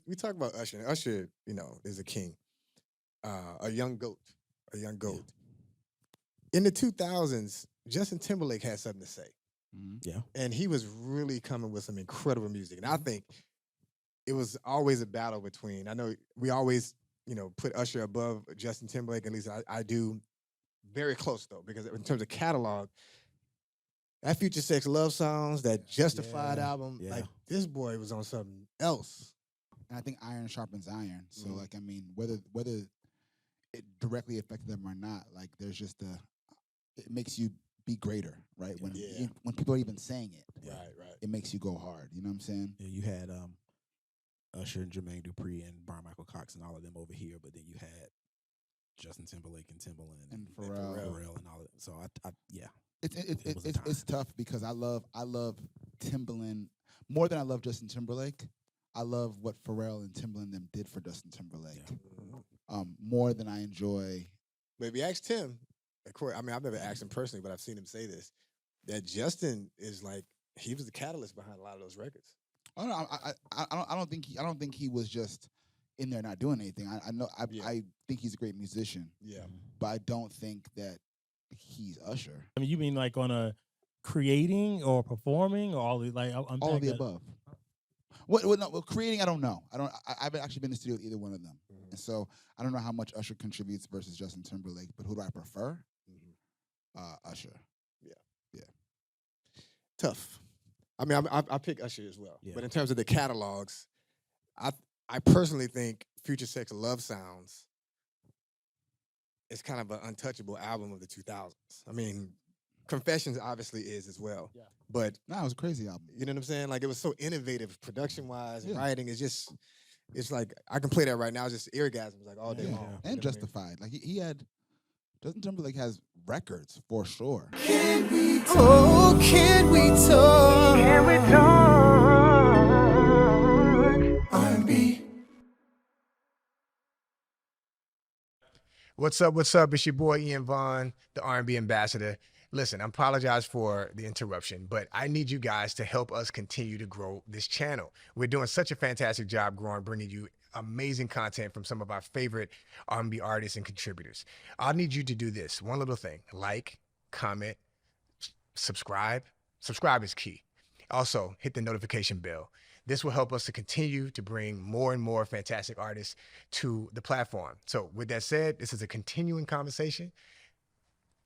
we talk about Usher. And Usher, is a king, a young goat, a young goat. In the 2000s, Justin Timberlake had something to say. Yeah. And he was really coming with some incredible music. And I think it was always a battle between, I know we always, put Usher above Justin Timberlake, at least I do. Very close, though, because in terms of catalog, that Future Sex Love Songs, that Justified album, like, this boy was on something else. And I think iron sharpens iron. So, like, I mean, whether it directly affected them or not, like, there's just it makes you be greater, right? When people are even saying it, right, it makes you go hard. You know what I'm saying? Yeah, you had Usher and Jermaine Dupri and Brian Michael Cox and all of them over here, but then you had Justin Timberlake and Timbaland and Pharrell and all of that. So yeah. It's tough because I love Timbaland more than I love Justin Timberlake. I love what Pharrell and Timbaland them did for Justin Timberlake. More than I enjoy. Maybe ask Tim. I mean, I've never asked him personally, but I've seen him say this, that Justin is like, he was the catalyst behind a lot of those records. Oh no, I don't think he was just in there not doing anything. I think he's a great musician. Yeah. But I don't think that he's Usher. I mean, you mean like on a creating or performing or all the all of the above. What creating? I don't know. I haven't actually been in the studio with either one of them, and so I don't know how much Usher contributes versus Justin Timberlake. But who do I prefer? Usher. Yeah. Tough. I mean, I pick Usher as well. Yeah. But in terms of the catalogs, I personally think Future Sex Love Sounds is kind of an untouchable album of the 2000s. I mean, Confessions obviously is as well. Yeah. But no, it was a crazy album. You know what I'm saying? Like, it was so innovative production-wise and writing. It's like, I can play that right now. It's just eargasms like all day long. And Justified. Like, Justin Timberlake has records for sure. Can we talk? Oh, can we talk? Can we talk? R&B. What's up? It's your boy Ian Vaughn, the R&B ambassador. Listen, I apologize for the interruption, but I need you guys to help us continue to grow this channel. We're doing such a fantastic job growing, bringing you amazing content from some of our favorite R&B artists and contributors. I'll need you to do this one little thing: like, comment, subscribe. Subscribe is key. Also, hit the notification bell. This will help us to continue to bring more and more fantastic artists to the platform. So with that said, this is a continuing conversation.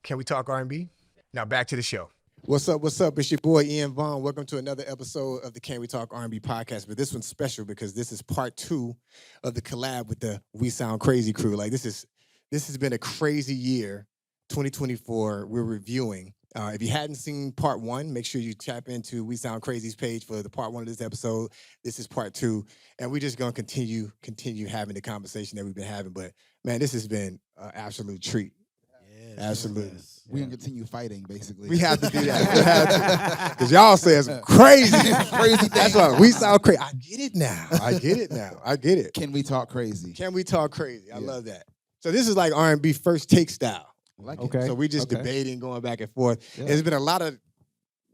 Can we talk R&B? Now back to the show. What's up? It's your boy Ian Vaughn. Welcome to another episode of the Can We Talk R&B podcast. But this one's special because this is part 2 of the collab with the We Sound Crazy crew. Like, this has been a crazy year, 2024. We're reviewing. If you hadn't seen part 1, make sure you tap into We Sound Crazy's page for the part 1 of this episode. This is part 2, and we're just gonna continue having the conversation that we've been having. But man, this has been an absolute treat. Absolutely. Yes. We're going to continue fighting, basically. We have to do that. We have to. Because y'all say some crazy things. That's why We Sound Crazy. I get it now. I get it. Can we talk crazy? Can we talk crazy? I love that. So this is like R&B first take style. Like Okay. So we just debating, going back and forth. Yeah. There's been a lot of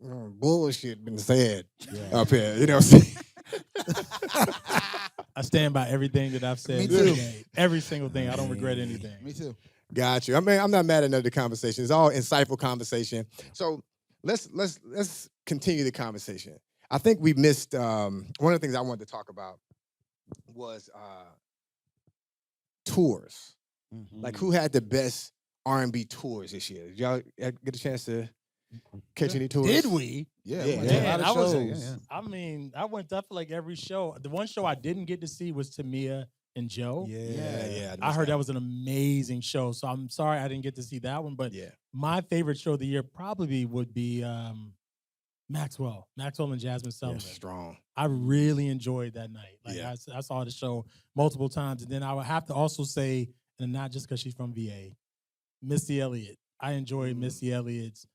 bullshit been said up here. You know what I'm saying? I stand by everything that I've said. Me too. Every single thing. I don't regret anything. Me too. Got you. I mean, I'm not mad at none of the conversation. It's all insightful conversation. So let's continue the conversation. I think we missed one of the things I wanted to talk about was tours. Mm-hmm. Like, who had the best R&B tours this year? Did y'all get a chance to catch any tours? Did we? Yeah. Man, A lot of shows. I mean, I went to like every show. The one show I didn't get to see was Tamia and Joe. Yeah. I heard that was an amazing show. So I'm sorry I didn't get to see that one. But my favorite show of the year probably would be Maxwell and Jasmine Sullivan. Yeah, strong. I really enjoyed that night. Like, I saw the show multiple times. And then I would have to also say, and not just because she's from VA, Missy Elliott. I enjoyed Missy Elliott's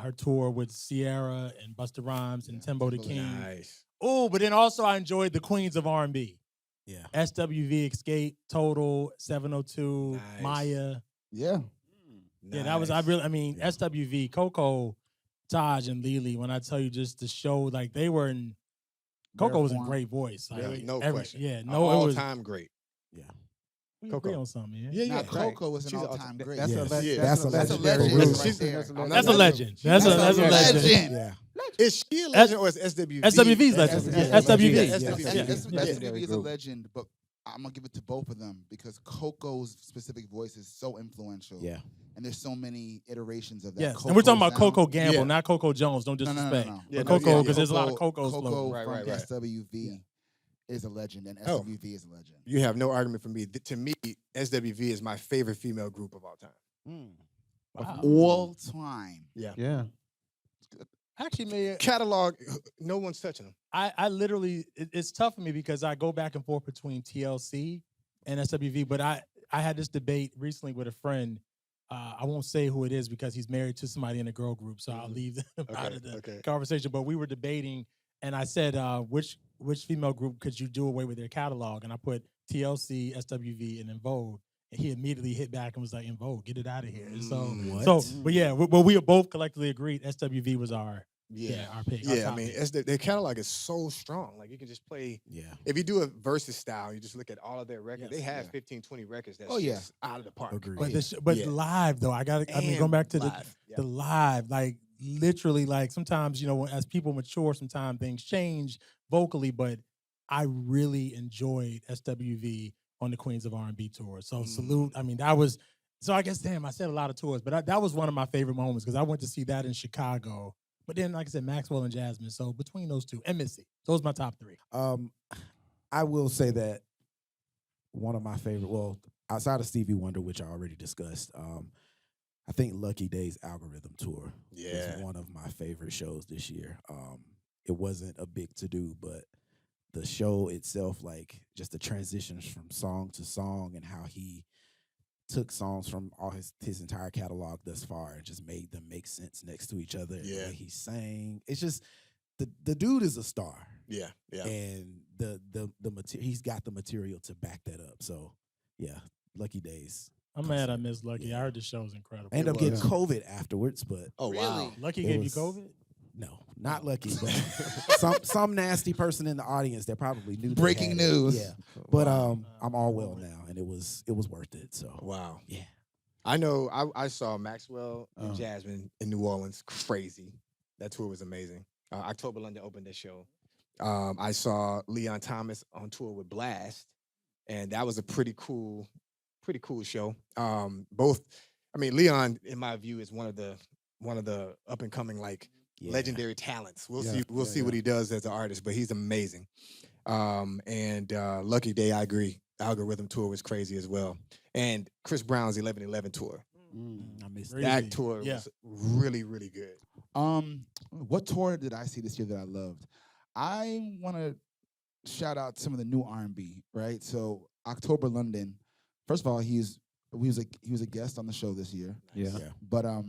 her tour with Sierra and Busta Rhymes and Timbo the King. Nice. Oh, but then also I enjoyed the Queens of R&B. Yeah. SWV, Escape, Total, 702, Nice. Maya. Yeah. Yeah, that was, SWV, Coco, Taj, and Lily, when I tell you just the show, like, they were in Coco was a Form. great voice. Like, Really? No every- question. Yeah, An no, it was. all-time great. Yeah. We Coco. agree on something. Yeah, Yeah, Now, yeah. Coco was an She's an all-time great. That's a Yes. le- Yeah. that's a That's a legendary legend group. right there. that's a legend. That's a That's a legend. legend. Yeah. Is she a legend or is SWV? SWV's legend. SWV. Yeah, Yeah. SWV. Yeah. SWV is a legend, but I'm gonna give it to both of them because Coco's specific voice is so influential. Yeah. And there's so many iterations of that. Yes, and we're talking about sound. Coco Gamble, Yeah. not Coco Jones. Don't No, disrespect. no. Yeah, But no, Coco, yeah, because there's a lot of Cocos Cocos. Right, from right, right. SWV is a legend, and Oh. SWV is a legend. You have no argument for me. To me, SWV is my favorite female group of all time. Wow. All time. Yeah. Actually, Mayor, Catalog, no one's touching them. I literally, it's tough for me because I go back and forth between TLC and SWV, but I had this debate recently with a friend. I won't say who it is because he's married to somebody in a girl group, so I'll leave them out of the conversation. But we were debating, and I said, which female group could you do away with their catalog? And I put TLC, SWV, and then Vogue. And he immediately hit back and was like, "In Vogue, get it out of here." And but yeah, we both collectively agreed SWV was our pick. our Yeah, I top mean, pick. their catalog is so strong. Like, you can just play. Yeah. If you do a versus style, you just look at all of their records. Yes, they have yeah. 15, 20 records that's Oh, yeah. just out of the park. Agreed. But Yeah. live though, I mean, And going back to live, the live, like literally, like sometimes as people mature, sometimes things change vocally. But I really enjoyed SWV on the Queens of R&B tour. So salute. I mean, that was. So I guess, damn, I said a lot of tours, but that was one of my favorite moments because I went to see that in Chicago. But then, like I said, Maxwell and Jasmine. So between those two, and Missy, those are my top three. I will say that one of my favorite, well, outside of Stevie Wonder, which I already discussed, I think Lucky Day's Algorithm Tour was one of my favorite shows this year. It wasn't a big to-do, but the show itself, like just the transitions from song to song and how he took songs from all his entire catalog thus far and just made them make sense next to each other. And the way he sang, it's just the dude is a star. Yeah. And the he's got the material to back that up. So yeah, Lucky Days. I'm mad I missed Lucky. I heard the show was incredible. I ended up getting COVID afterwards, but Oh, wow. Lucky it gave was- you COVID? no, not Lucky, but some nasty person in the audience that probably knew. they Breaking had it. news. Yeah, but I'm all well now, and it was worth it. So Wow. yeah. I know I saw Maxwell and Jasmine in New Orleans. Crazy. That tour was amazing. October London opened that show. I saw Leon Thomas on tour with Blast, and that was a pretty cool show. Leon, in my view, is one of the up and coming legendary talents. We'll see what he does as an artist, but he's amazing. And Lucky Day, I agree. Algorithm tour was crazy as well. And Chris Brown's 11/11 tour. I missed Crazy. that. That tour Yeah. was really, really good. What tour did I see this year that I loved? I want to shout out some of the new R&B, right? So October London. First of all, he was a guest on the show this year. Yeah. But I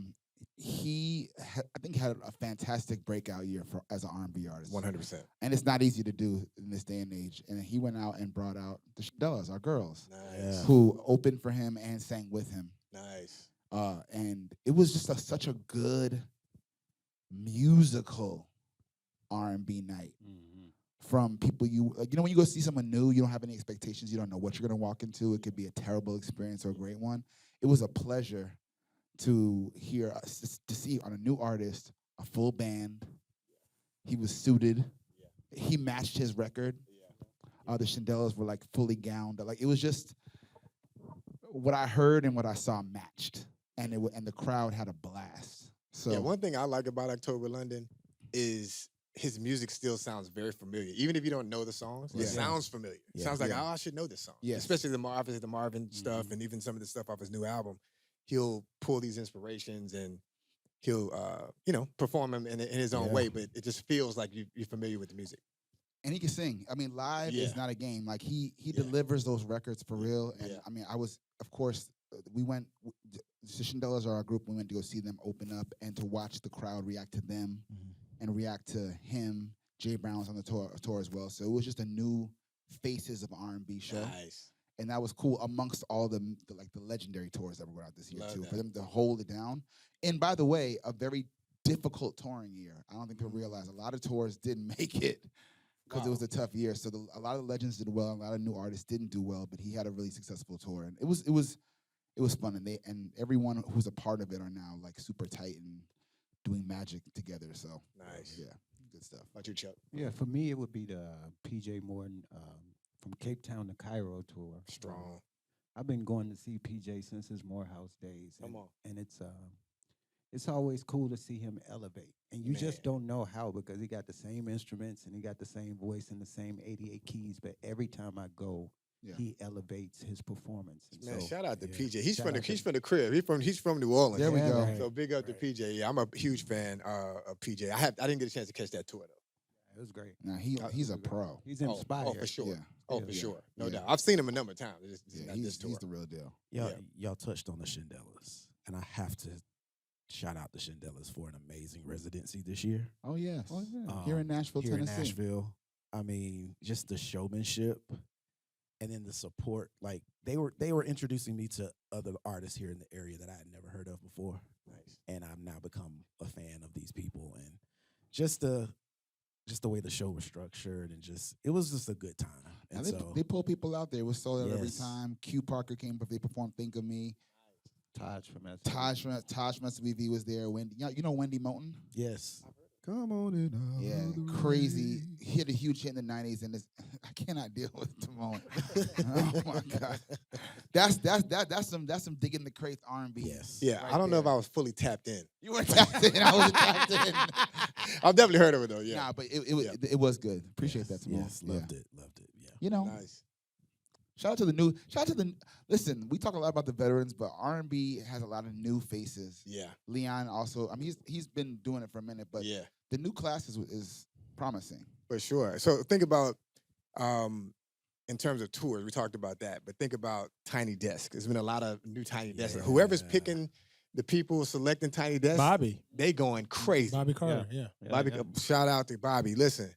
think had a fantastic breakout year as an R&B artist. 100%. And it's not easy to do in this day and age. And he went out and brought out the Shindellas, our girls, Nice. who opened for him and sang with him. Nice. And it was just such a good musical R&B night. From people when you go see someone new, you don't have any expectations. You don't know what you're going to walk into. It could be a terrible experience or a great one. It was a pleasure to see on a new artist, a full band. He was suited. He matched his record. The Shindellas were like fully gowned. Like it was just what I heard and what I saw matched, and the crowd had a blast. So Yeah, one thing I like about October London is his music still sounds very familiar. Even if you don't know the songs, it sounds familiar. It sounds like, I should know this song. Yes. Especially the Marvin stuff and even some of the stuff off his new album. He'll pull these inspirations and he'll perform them in his own way, but it just feels like you're familiar with the music. And he can sing. I mean, live is not a game. Like he delivers those records for real. And I mean, we went. The Shindellas are our group. We went to go see them open up and to watch the crowd react to them and react to him. Jay Brown was on the tour as well. So it was just a new faces of R&B show. Nice. And that was cool amongst all the legendary tours that were out this year Love too. that. For them to hold it down. And by the way, a very difficult touring year. I don't think people realize a lot of tours didn't make it because it was a tough year. So a lot of the legends did well, a lot of new artists didn't do well, but he had a really successful tour, and it was fun. And everyone who's a part of it are now like super tight and doing magic together. So Nice. yeah, good stuff. How about you, Chuck? Yeah, for me, it would be the PJ Morton from Cape Town to Cairo tour. Strong. I've been going to see PJ since his Morehouse days. Come on. And it's always cool to see him elevate. And you just don't know how, because he got the same instruments and he got the same voice and the same 88 keys. But every time I go, he elevates his performance. And Man, so, shout out to PJ. shout out He's from the crib. He's from New Orleans. There we go. Right. So big up to PJ. Yeah, I'm a huge fan of PJ. I didn't get a chance to catch that tour though. It was great. Now he's a pro. He's inspired. Oh, for sure. Yeah. Oh, for sure. No Yeah. doubt. I've seen him a number of times. Yeah, Not he's this tour. the real deal. Y'all touched on the Shindellas, and I have to shout out the Shindellas for an amazing residency this year. Oh yes. Oh, yeah. Here in Nashville, Here Tennessee. in Nashville. I mean, just the showmanship and then the support. Like they were introducing me to other artists here in the area that I had never heard of before. Nice. And I've now become a fan of these people, and just the way the show was structured, and it was just a good time. And so they pull people out there. It was sold out every Yes. time. Q Parker came, but they performed "Think of Me." Taj from SWV. Taj from SWV was there. Wendy, you know Wendy Moulton? yes. Come on in. Yeah, crazy. He had a huge hit in the '90s, and I cannot deal with Timon. Oh my god, that's some digging the crates R&B. Yes. Yeah, right I don't know if there. I was fully tapped in. You were tapped in. I wasn't tapped in. I've definitely heard of it though. Yeah. Nah, but it was good. Appreciate that, Timon. Yes, loved it. Yeah. You know, Nice. shout out to the. Listen, we talk a lot about the veterans, but R&B has a lot of new faces. Yeah. Leon also. I mean, he's been doing it for a minute, but Yeah. the new class is promising. For sure. So think about in terms of tours, we talked about that, but think about Tiny Desk. There's been a lot of new Tiny Desks. Yeah. Whoever's picking the people selecting Tiny Desk, Bobby. they going crazy. Bobby Carter. Yeah. Bobby, shout out to Bobby. Listen,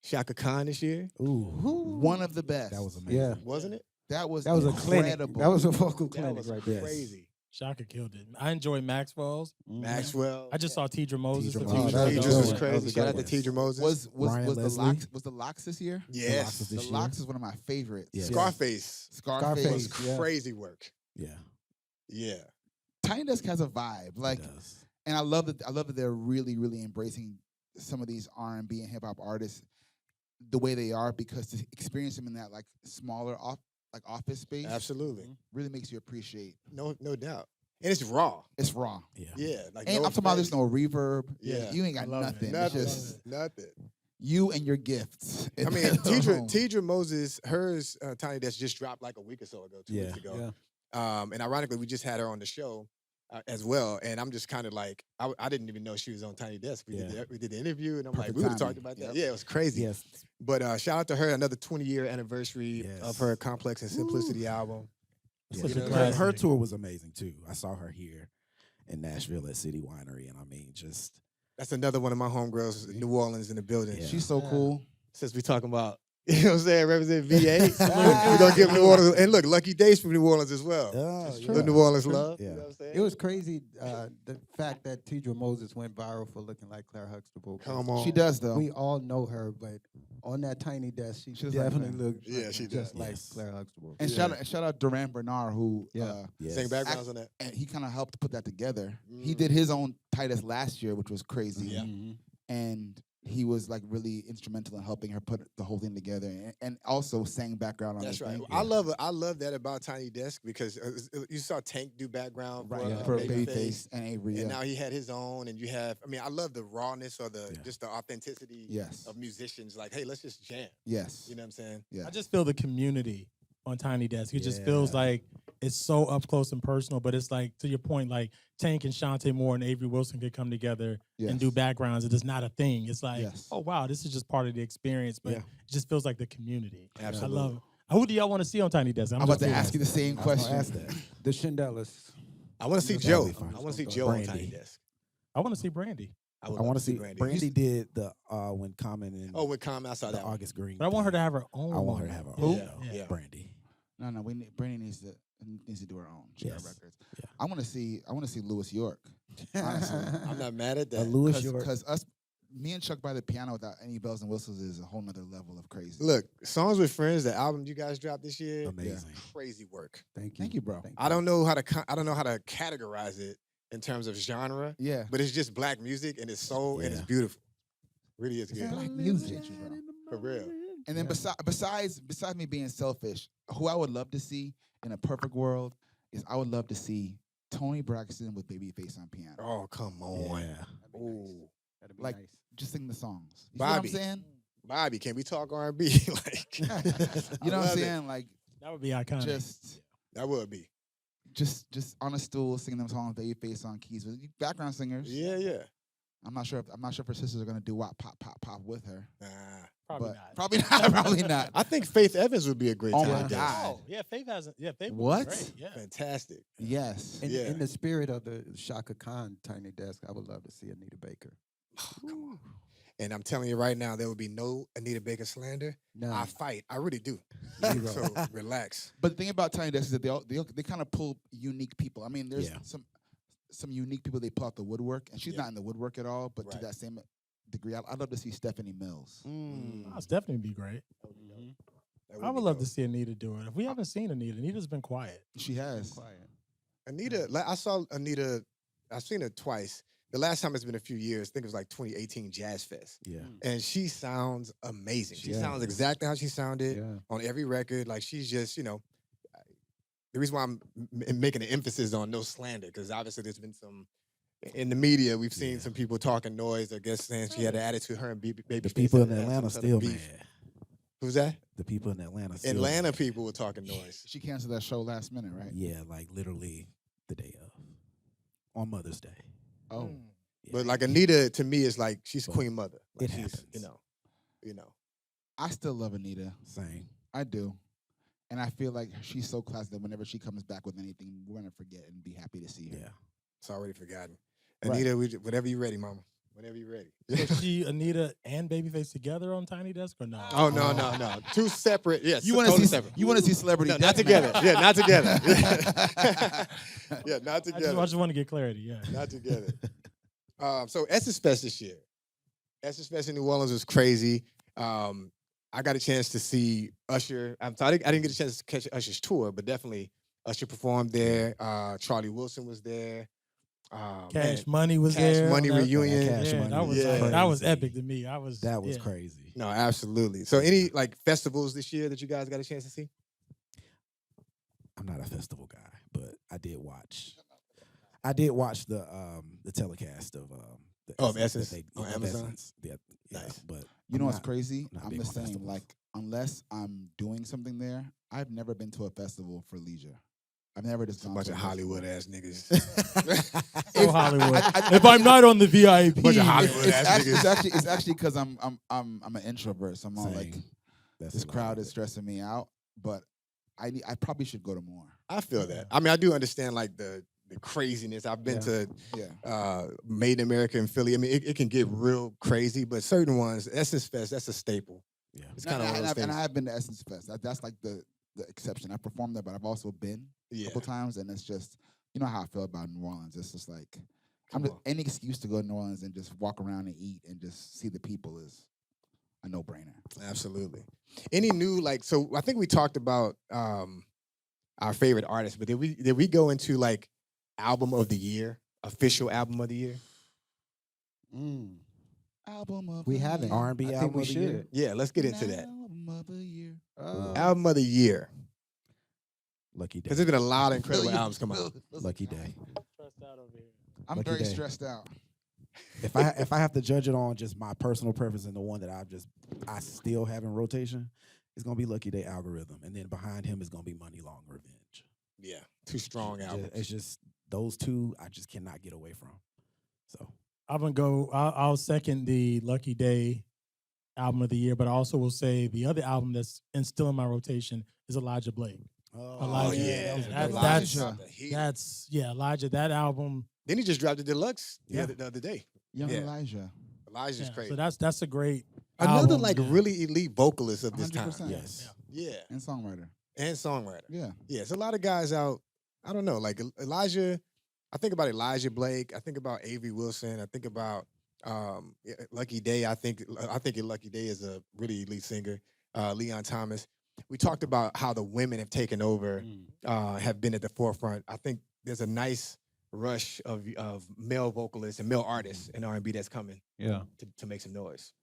Shaka Khan this year, Ooh. One of the best. That was amazing. Yeah. wasn't it? That was That was a clinic. incredible. That was a vocal That clinic was right there. crazy. Shaka killed it. I enjoyed Maxwell's. Maxwell. I just saw Tidra Moses. Tidra a Moses. few Oh, weeks that Tidra ago. was good. crazy. That was a Shout out good to one. Tidra Moses. was Ryan the Leslie. Locks this year? yes. this The year. Locks is one of my favorites. Yes. Scarface Scarface. was yeah. crazy work. Yeah. Yeah. Tiny Desk has a vibe, like, It does. and I love that they're really, really embracing some of these R&B and hip hop artists the way they are, because to experience them in that like smaller office space Absolutely. really makes you appreciate. No doubt. And it's raw. It's raw. Yeah. Yeah. Like And no I'm talking about effects. there's no reverb. Yeah. You ain't got I love it. nothing. Nothing. It's just Nothing. you and your gifts. I mean, Tidra Moses, hers Tiny Desk just dropped like a week or so ago, 2 weeks Yeah. ago. And ironically, we just had her on the show as well. And I'm just kind of like, I didn't even know she was on Tiny Desk. We did the interview, and I'm Perfect like, we would have timing. talked about that. Yep. Yeah, it was crazy. Yes. But shout out to her, another 20-year anniversary Yes. of her Complex and Simplicity album. Yeah. Such a You know, classic. Her tour was amazing too. I saw her here in Nashville at City Winery, and I mean, just That's another one of my homegirls, New Orleans in the building. Yeah. she's so cool. Since we talking about, you know what I'm saying, represent VA, we're going to give New Orleans, and look, Lucky Days from New Orleans as well. oh, The New Orleans love. Yeah. You know what I'm saying? It was crazy, the fact that Tidra Moses went viral for looking like Claire Huxtable. Come on. She does though. We all know her, but on that Tiny Desk, she She was like definitely that. looked Yeah, she just does. like Yes. Claire Huxtable. And shout out Duran Bernard, who Yeah. Yes. Sing backgrounds on that. and he kind of helped put that together. He Mm. did his own Titus last year, which was crazy. Yeah. Mhm. And he was like really instrumental in helping her put the whole thing together, and also sang background on That's the right. thing. I love that about Tiny Desk because you saw Tank do background Right, for for Babyface, Babyface and Avery. and Yeah. now he had his own, and you have. I mean, I love the rawness or the Yeah. just the authenticity Yes. of musicians. Like, hey, let's just jam. Yes. You know what I'm saying? Yeah. I just feel the community on Tiny Desk. It just feels Yeah. like it's so up close and personal, but it's like, to your point, like Tank and Shantae Moore and Avery Wilson could come together and do Yes. backgrounds. It is not a thing. It's like, Yes. oh, wow, this is just part of the experience, but Yeah. it just feels like the community. Absolutely. I love it. Who do y'all want to see on Tiny Desk? I'm about to just ask you the same I was gonna question. ask that. The Shindellas. I want to see That'd Joe. be fun. I want to see Joe on Tiny Brandy. Desk. I want to see Brandy. I I would want love to see Brandy. Brandy did the when Common and Oh, with Calm, I saw the that. One. August Green. But I want her to thing. have her own. I want her to moment. have her Who? own. Yeah, Yeah. yeah. Brandy. No, Brandy needs to do her own. She got Yes. records. Yeah. I want to see Lewis York. Honestly. I'm not mad at A that. Louis York. Because us me and Chuck by the piano without any bells and whistles is a whole nother level of crazy. Look, Songs with Friends, the album you guys dropped this year, Amazing. crazy work. Thank you, bro. I don't know how to categorize it in terms of genre. Yeah. But it's just black music and it's soul and it's beautiful. Really is good. Black music. For real. And then besides me being selfish, who I would love to see in a perfect world is I would love to see Tony Braxton with Babyface on piano. Oh, come on. Yeah. Ooh. That'd be Like nice. just sing the songs. You Bobby. know what I'm saying? Bobby, can we talk R&B? Like, You know what I'm love it. saying? Like That would be iconic. That would be. just on a stool singing them songs, Babyface on keys with background singers. Yeah. I'm not sure if her sisters are gonna do what pop with her. Nah. Probably But not. Probably not. Probably not. I think Faith Evans would be a great Oh time my guest. God. Oh, yeah, Faith hasn't. Yeah, Faith What? was great. Yeah. Fantastic. Yes. In the spirit of the Shaka Khan Tiny Desk, I would love to see Anita Baker. Oh, come on. And I'm telling you right now, there will be no Anita Baker slander. No, I fight. I really do. Zero. So relax. But the thing about Tiny Desk is that they kind of pull unique people. I mean, there's Yeah. some unique people they pull out the woodwork, and she's Yeah. not in the woodwork at all. But to Right. that same degree, I'd love to see Stephanie Mills. That's definitely be great. That I would be love dope. to see Anita do it. If we haven't seen Anita, Anita's been quiet. She has. quiet. Anita, like, I saw Anita, I've seen her twice. The last time it's been a few years. I think it was like 2018 Jazz Fest. Yeah. And she sounds amazing. She Yeah. sounds exactly how she sounded Yeah. on every record. Like she's just, the reason why I'm making an emphasis on no slander, because obviously there's been some, in the media, we've seen some people talking noise, I guess saying she had an attitude, her and Baby. The people in Atlanta still mad. Who's that? The people in Atlanta still Atlanta mad. people were talking noise. She canceled that show last minute, right? Yeah, like literally the day of. On Mother's Day. Oh. Yeah. But like Anita, to me, is like she's But Queen Mother. Like it she's, happens. you know. I still love Anita. Same. I do. And I feel like she's so classy that whenever she comes back with anything, we're gonna forget and be happy to see her. Yeah. It's already forgotten. Right. Anita, whenever you're ready, mama. Whenever you're ready. So she, Anita, and Babyface together on Tiny Desk or no? Oh no. Two separate. Yes. You want to totally see separate. You want to see celebrity? No, not deathmatch. together. Yeah, not together. Yeah, not I together. just want to get clarity. Yeah. Not together. So Essence Fest this year. Essence Fest in New Orleans was crazy. I got a chance to see Usher. I didn't get a chance to catch Usher's tour, but definitely Usher performed there. Charlie Wilson was there. Cash Money was Cash there. Money on that- reunion. Cash Yeah, Money that was Yeah. that was crazy. epic to me. That was yeah. crazy. No, absolutely. So any like festivals this year that you guys got a chance to see? I'm not a festival guy, but I did watch. I did watch the telecast of the Oh, of that Essence they- on of Amazon? Essence. Yeah, Nice. But You know I'm what's not- crazy? not I'm big the on same. festivals. Like, unless I'm doing something there, I've never been to a festival for leisure. I've never just It's a gone bunch to of a festival. Hollywood ass niggas. So Hollywood. If I'm not on the VIP, Bunch of Hollywood It's ass actually, niggas. it's actually because I'm an introvert, so I'm all like, Same. That's this a lot crowd of is it. stressing me out. But I probably should go to more. I feel that. I mean, I do understand like the craziness. I've been to Yeah. Made in America in Philly. I mean, it can get real crazy, but certain ones, Essence Fest, that's a staple. Yeah. It's kind of one of those and things. I have been to Essence Fest. That's like the exception. I performed there, but I've also been a Yeah. couple times, and it's just, you know how I feel about New Orleans. It's just like Come on. any excuse to go to New Orleans and just walk around and eat and just see the people is a no-brainer. Absolutely. Any new like? So I think we talked about our favorite artists, but did we go into like album of the year, official album of the year? Album of We the haven't. year. R&B I think album we of the year? should. Yeah, let's get into that. Album of the year. Album of the year, Lucky because day. there's been a lot of incredible albums come out. Lucky day. I'm Lucky very day. stressed out. If I have to judge it on just my personal preference and the one that I still have in rotation, it's gonna be Lucky Day Algorithm, and then behind him is gonna be Money Long Revenge. Yeah, two strong albums. It's just those two I just cannot get away from. So I'm gonna go. I'll second the Lucky Day album of the year, but I also will say the other album that's still in my rotation is Elijah Blake. Elijah. yeah. That's Elijah. That album. Then he just dropped the deluxe Yeah. the other day. Young Yeah. Elijah. Elijah's Yeah, crazy. so that's a great Another album, like yeah. really elite vocalist of this time. 100%. yes, Yeah, And songwriter. and songwriter. Yeah. Yeah, it's a lot of guys out. I don't know, like Elijah. I think about Elijah Blake. I think about Avery Wilson. I think about Lucky Day. I think Lucky Day is a really elite singer. Leon Thomas. We talked about how the women have taken over, have been at the forefront. I think there's a nice rush of male vocalists and male artists in R&B that's coming. To make some noise.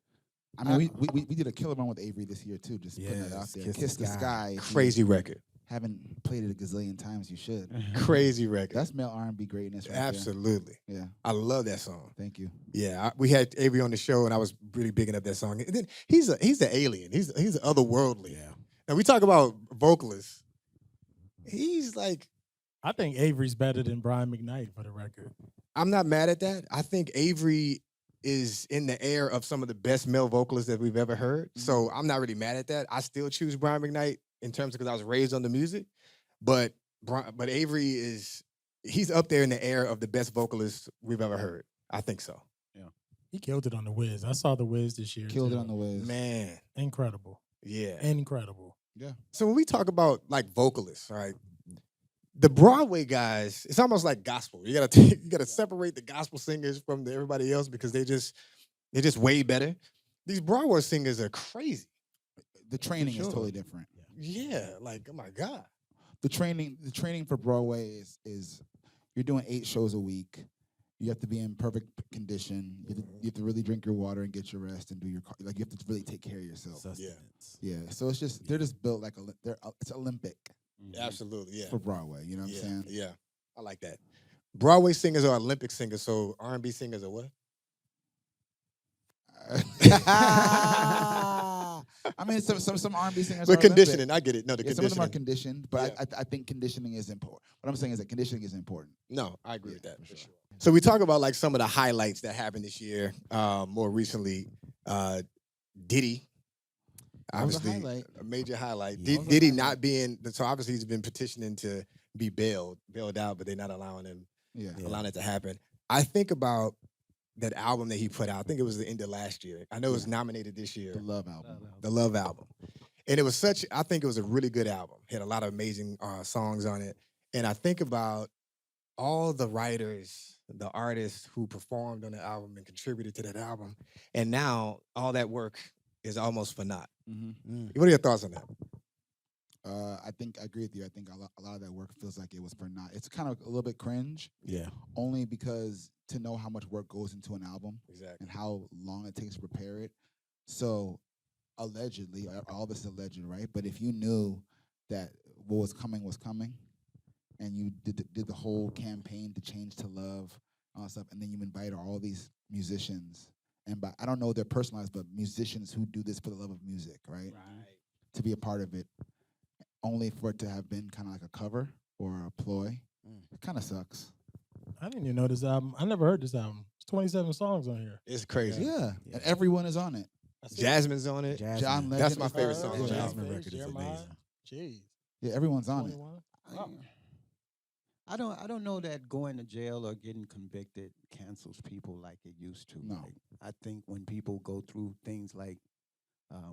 I mean, we did a killer run with Avery this year too. Just putting that out there. Kiss the Sky. Crazy record. Haven't played it a gazillion times. You should. Crazy record. That's male R&B greatness. Right Absolutely. There. Yeah. I love that song. Thank you. Yeah, we had Avery on the show, and I was really bigging up that song. And then he's an alien. He's otherworldly. Yeah. Now we talk about vocalists. He's like, I think Avery's better than Brian McKnight for the record. I'm not mad at that. I think Avery is in the air of some of the best male vocalists that we've ever heard. So I'm not really mad at that. I still choose Brian McKnight in terms of because I was raised on the music, but Avery he's up there in the air of the best vocalists we've ever heard. I think so. Yeah, he killed it on the Wiz. I saw the Wiz this year. Killed it on the Wiz. Man, incredible. Yeah, incredible. Yeah. So when we talk about like vocalists, right? The Broadway guys, it's almost like gospel. You gotta separate the gospel singers from everybody else because they're just way better. These Broadway singers are crazy. The training is totally different. Yeah, like oh my God. The training for Broadway is you're doing 8 shows a week. You have to be in perfect condition. You have to really drink your water and get your rest and do your you have to really take care of yourself. Yeah. So it's just they're just built like it's Olympic. Absolutely, yeah. For Broadway, you know what I'm saying? Yeah, I like that. Broadway singers are Olympic singers, so R&B singers are what? I mean, some R&B singers. But are conditioning, Olympic. I get it. No, the conditioning. Some of them are conditioned, but I think conditioning is important. What I'm saying is that conditioning is important. No, I agree with that for sure. So we talk about like some of the highlights that happened this year. More recently, Diddy. Obviously, a major highlight. Diddy not being so obviously he's been petitioning to be bailed out, but they're not allowing him, allowing it to happen. I think about that album that he put out. I think it was the end of last year. I know it was nominated this year. The Love album. The Love album, and it was I think it was a really good album. It had a lot of amazing songs on it, and I think about all the writers, the artists who performed on the album and contributed to that album, and now all that work is almost for naught. What are your thoughts on that? I think I agree with you. I think a lot of that work feels like it was for naught. It's kind of a little bit cringe. Yeah. Only because to know how much work goes into an album and how long it takes to prepare it. So allegedly, all this is alleged, right? But if you knew that what was coming, and you did the whole campaign to change to love, all that stuff, and then you invite all these musicians. And I don't know their personal lives, but musicians who do this for the love of music, right? To be a part of it, only for it to have been kind of like a cover or a ploy. It kind of sucks. I didn't even know this album. I never heard this album. It's 27 songs on here. It's crazy. Yeah. And everyone is on it. Jasmine's on it. John Legend. That's my favorite song. The Jasmine record is amazing. Jeez. Yeah, everyone's on it. I don't know that going to jail or getting convicted cancels people like it used to. No. Like, I think when people go through things like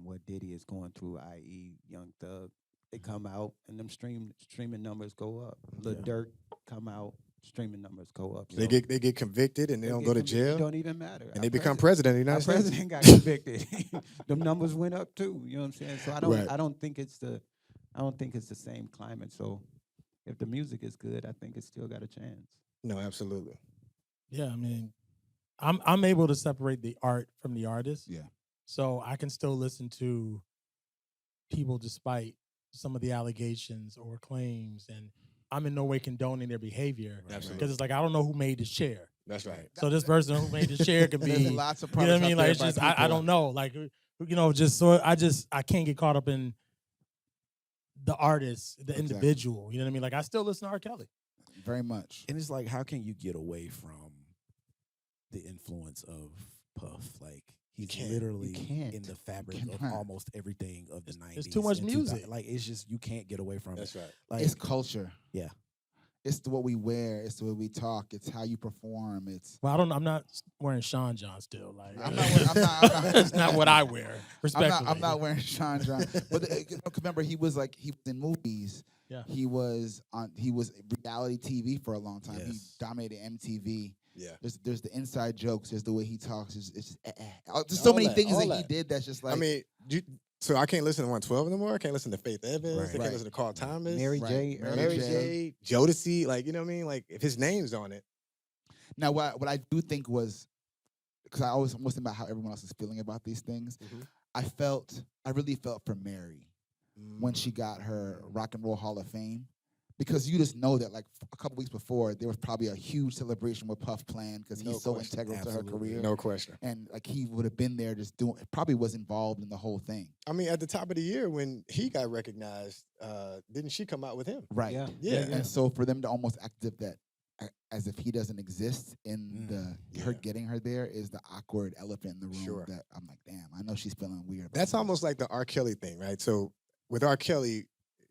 what Diddy is going through, i.e. Young Thug, they come out and them streaming numbers go up. Lil Durk come out, streaming numbers go up. So they get convicted and they don't go to jail. It don't even matter. And they become president of the United States. President got convicted. Them numbers went up too. You know what I'm saying? So I don't think it's the same climate. So if the music is good, I think it's still got a chance. No, absolutely. Yeah, I mean, I'm able to separate the art from the artist. Yeah. So I can still listen to people despite some of the allegations or claims, and I'm in no way condoning their behavior. Absolutely. Because it's like I don't know who made this chair. That's right. So this person who made this chair could be, There's lots of you know what I products mean? out Like there it's by just I people. don't know. Like just so I can't get caught up in the artist, the individual. You know what I mean? Like I still listen to R. Kelly. Very much. And it's like, how can you get away from the influence of Puff? Like he's literally in the fabric of almost everything of the 90s. It's too much music. Like it's just you can't get away from That's it. right. Like It's culture. Yeah. It's what we wear. It's the way we talk. It's how you perform. It's. Well, I'm not wearing Sean John still. Like I'm not. that's not what I wear. Respectfully. I'm not wearing Sean John. But remember, he was in movies. Yeah. He was reality TV for a long time. Yes. He dominated MTV. Yeah. There's the inside jokes. There's the way he talks. It's just there's so many things that he did that's just like. I mean, so I can't listen to 112 anymore. I can't listen to Faith Evans. Right. I can't listen to Carl Thomas. Mary J. Mary J. Jodeci. Like, you know what I mean? Like, if his name's on it. Now, what I do think was, because I always think about how everyone else is feeling about these things. Mm-hmm. I really felt for Mary when she got her Rock and Roll Hall of Fame. Because you just know that, like, a couple weeks before, there was probably a huge celebration with Puff planned because he's so integral to her career. No question. And, like, he would have been there just probably was involved in the whole thing. I mean, at the top of the year when he got recognized, didn't she come out with him? Right. Yeah. And so for them to almost act as if he doesn't exist in her getting her there is the awkward elephant in the room that I'm like, damn, I know she's feeling weird. That's almost like the R. Kelly thing, right? So with R. Kelly,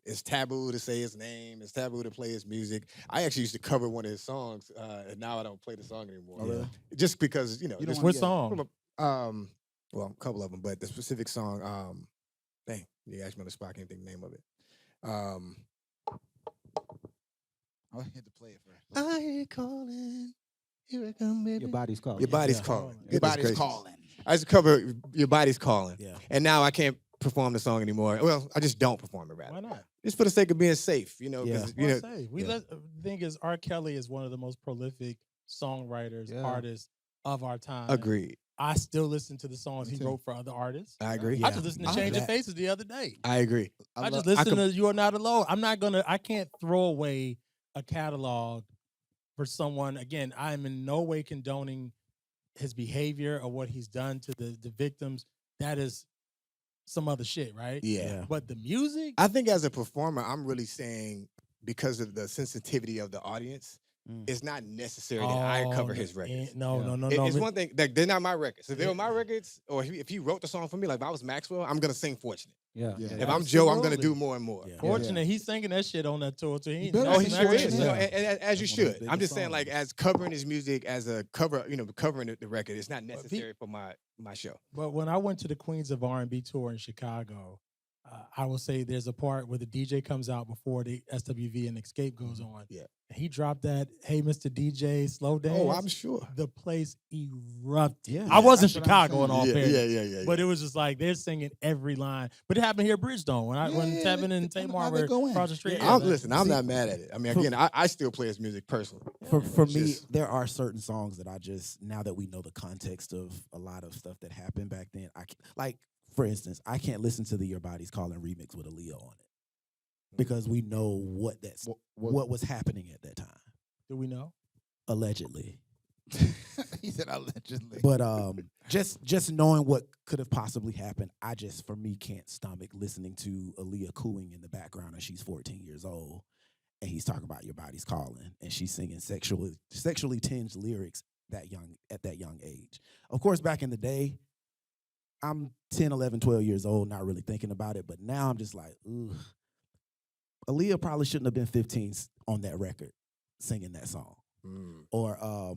it's taboo to say his name. It's taboo to play his music. I actually used to cover one of his songs, and now I don't play the song anymore. Oh, really? Just because, What song? Well, a couple of them, but the specific song, dang, you asked me on the spot, I can't think the name of it. I had to play it first. I hear calling, here I come, baby. Your body's calling. Your body's calling. Your Goodness body's gracious. calling. I used to cover Your Body's Calling. Yeah. And now I can't perform the song anymore. Well, I just don't perform it, rather. Why not? Just for the sake of being safe, you know. Yeah. 'Cause, The thing is, R. Kelly is one of the most prolific songwriters, artists of our time. Agreed. I still listen to the songs Me he too. wrote for other artists. I agree. I just listened to I Changing that. Faces the other day. I agree. I just listened to You Are Not Alone. I can't throw away a catalog for someone. Again, I am in no way condoning his behavior or what he's done to the victims. That is some other shit, right? Yeah. But the music, I think as a performer, I'm really saying because of the sensitivity of the audience, it's not necessary that I cover his records. No. It's one thing, like, they're not my records. If they were my records, or if he wrote the song for me, like if I was Maxwell, I'm going to sing Fortunate. Yeah. If I'm Joe, I'm going to Absolutely. do more and more. Yeah. Fortunate, he's singing that shit on that tour too. He Oh, he nothing sure else is. to You know, say. and as you That's one of should. the I'm biggest just saying, like, as covering his music as a cover, covering the record, it's not necessary for my show. But when I went to the Queens of R&B tour in Chicago, I will say there's a part where the DJ comes out before the SWV and Escape goes on. Yeah. He dropped that, "Hey, Mr. DJ, slow dance." Oh, I'm sure. The place erupted. Yeah. I was in That's what I'm Chicago in saying. all fairness. Yeah. But it was just like they're singing every line. But it happened here at Bridgestone when Tevin and Tamar how they were go in. across the street. Listen, I'm not mad at it. I mean, again, I still play his music personally. For me, Just- there are certain songs that I just, now that we know the context of a lot of stuff that happened back then, for instance, I can't listen to the Your Body's Calling remix with Aaliyah on it because we know what was happening at that time, Do we know? allegedly. He said allegedly. But just knowing what could have possibly happened, I just, for me, can't stomach listening to Aaliyah cooing in the background and she's 14 years old and he's talking about Your Body's Calling and she's singing sexually tinged lyrics at that young age. Of course, back in the day, I'm 10, 11, 12 years old, not really thinking about it, but now I'm just like, ugh. Aaliyah probably shouldn't have been 15 on that record singing that song. Or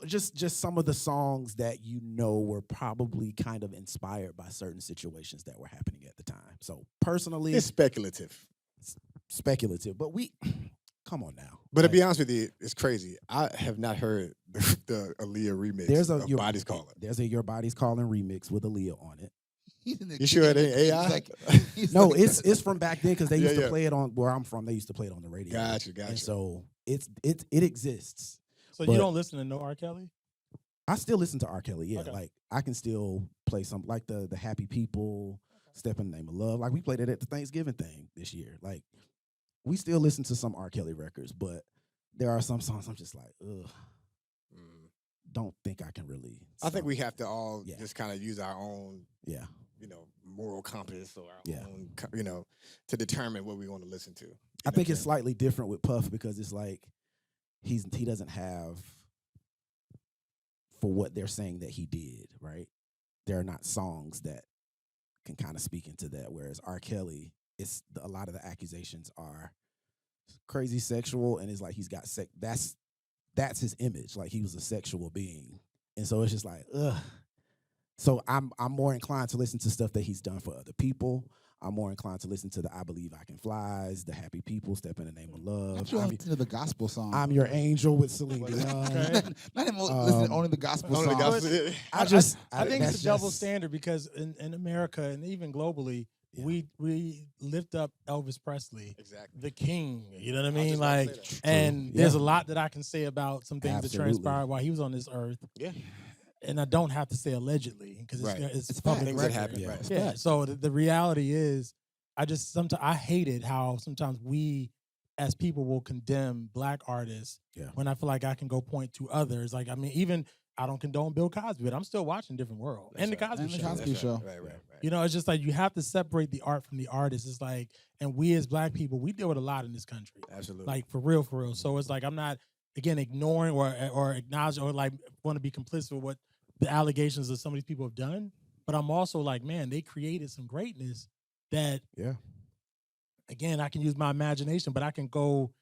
just some of the songs that were probably kind of inspired by certain situations that were happening at the time. So personally, It's speculative. speculative, but come on now. But to be honest with you, it's crazy. I have not heard the Aaliyah remix of Body's Calling. There's a Your Body's Calling remix with Aaliyah on it. You sure it ain't AI? No, it's from back then because they used to play it on where I'm from. They used to play it on the radio. Gotcha. And so it exists. So But- you don't listen to no R. Kelly? I still listen to R. Kelly. Yeah, Okay. like I can still play some like the Happy People, Step in the Name of Love. Like we played it at the Thanksgiving thing this year. Like we still listen to some R. Kelly records, but there are some songs I'm just like, ugh. Don't think I can really. I think stomach we it. have to all Yeah. just kind of use our own, Yeah. moral compass or our Yeah. own, to determine what we want to listen to. I think it's slightly different with Puff because it's like he doesn't have for what they're saying that he did, right? There are not songs that can kind of speak into that. Whereas R. Kelly, a lot of the accusations are crazy sexual, and it's like he's got sex. That's his image. Like he was a sexual being, and so it's just like, ugh. So I'm more inclined to listen to stuff that he's done for other people. I'm more inclined to listen to the I Believe I Can Flies, the Happy People, Step in the Name of Love. Not you listen to the gospel song. I'm Your Angel with Celine Dion. Not even listen to only the gospel Only song. the gospel. I think that's it's a double just- standard because in America and even globally, we lift up Elvis Presley, Exactly. the king. You know what I was mean? just about to Like, say that. and True. there's a Yeah. lot that I can say about some things that Absolutely. transpired while he was on this earth. Yeah. And I don't have to say allegedly because Right. it's It's public Things that record. happen. Yeah. Right. Yeah. So the reality is, I hated how sometimes we, as people, will condemn black artists. Yeah. When I feel like I can go point to others. Like, I mean, even I don't condone Bill Cosby, but I'm still watching Different World and the Cosby And the Show. Cosby Show. Right. You know, it's just like you have to separate the art from the artist. It's like, and we as black people, we deal with a lot in this country. Absolutely. Like for real. So it's like I'm not again ignoring or acknowledging or like want to be complicit with what the allegations of some of these people have done. But I'm also like, man, they created some greatness that, again, I can use my imagination, but I can go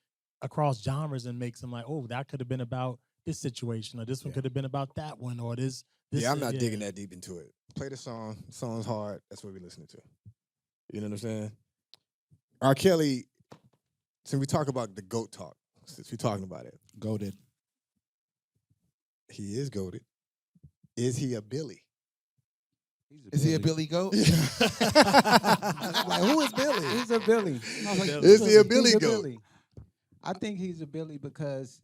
across genres and make some like, oh, that could have been about this situation, or this one could have been about that one, or this. Yeah, I'm not digging that deep into it. Play the song. The song's hard. That's what we're listening to. You know what I'm saying? R. Kelly, since we talk about the GOAT talk, since we're talking about it. Goated. He is goated. Is he a Billy? Is he a Billy Goat? Like, who is Billy? He's a Billy. I was like, Is he a Billy he's a goat? Billy. I think he's a Billy because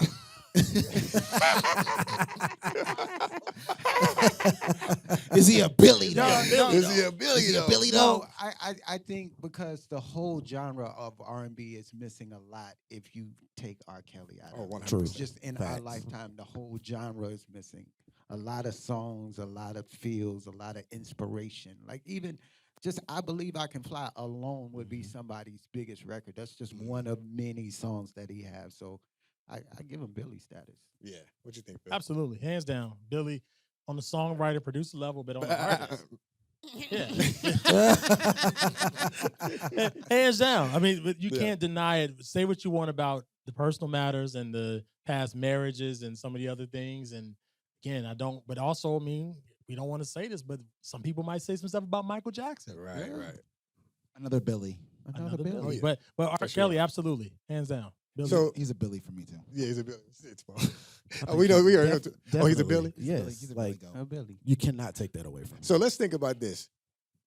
Is he a Billy though? Is he a Billy Is he a though? Billy no, though? I think because the whole genre of R&B is missing a lot if you take R. Kelly out. Oh, of it. 100%. True. Just in our Facts. lifetime, the whole genre is missing. A lot of songs, a lot of feels, a lot of inspiration. Like even just I Believe I Can Fly alone would be somebody's biggest record. That's just one of many songs that he has. So I give him Billy status. Yeah. What you think, Bill? Absolutely, hands down, Billy on the songwriter producer level, but on the artist. Yeah. Hands down. I mean, but you can't deny it. Say what you want about the personal matters and the past marriages and some of the other things. And again, I don't, but also, I mean, we don't want to say this, but some people might say some stuff about Michael Jackson. Right. Another Billy. Another Billy. Oh, yeah. But R. For Kelly, sure. absolutely, hands down. Billy. So He's a Billy for me too. yeah, he's a Billy. It's Paul. We know. We already know. Oh, he's a Billy. Yes. He's a Billy Like, Goat. A Billy. you cannot take that away from him. So let's think about this.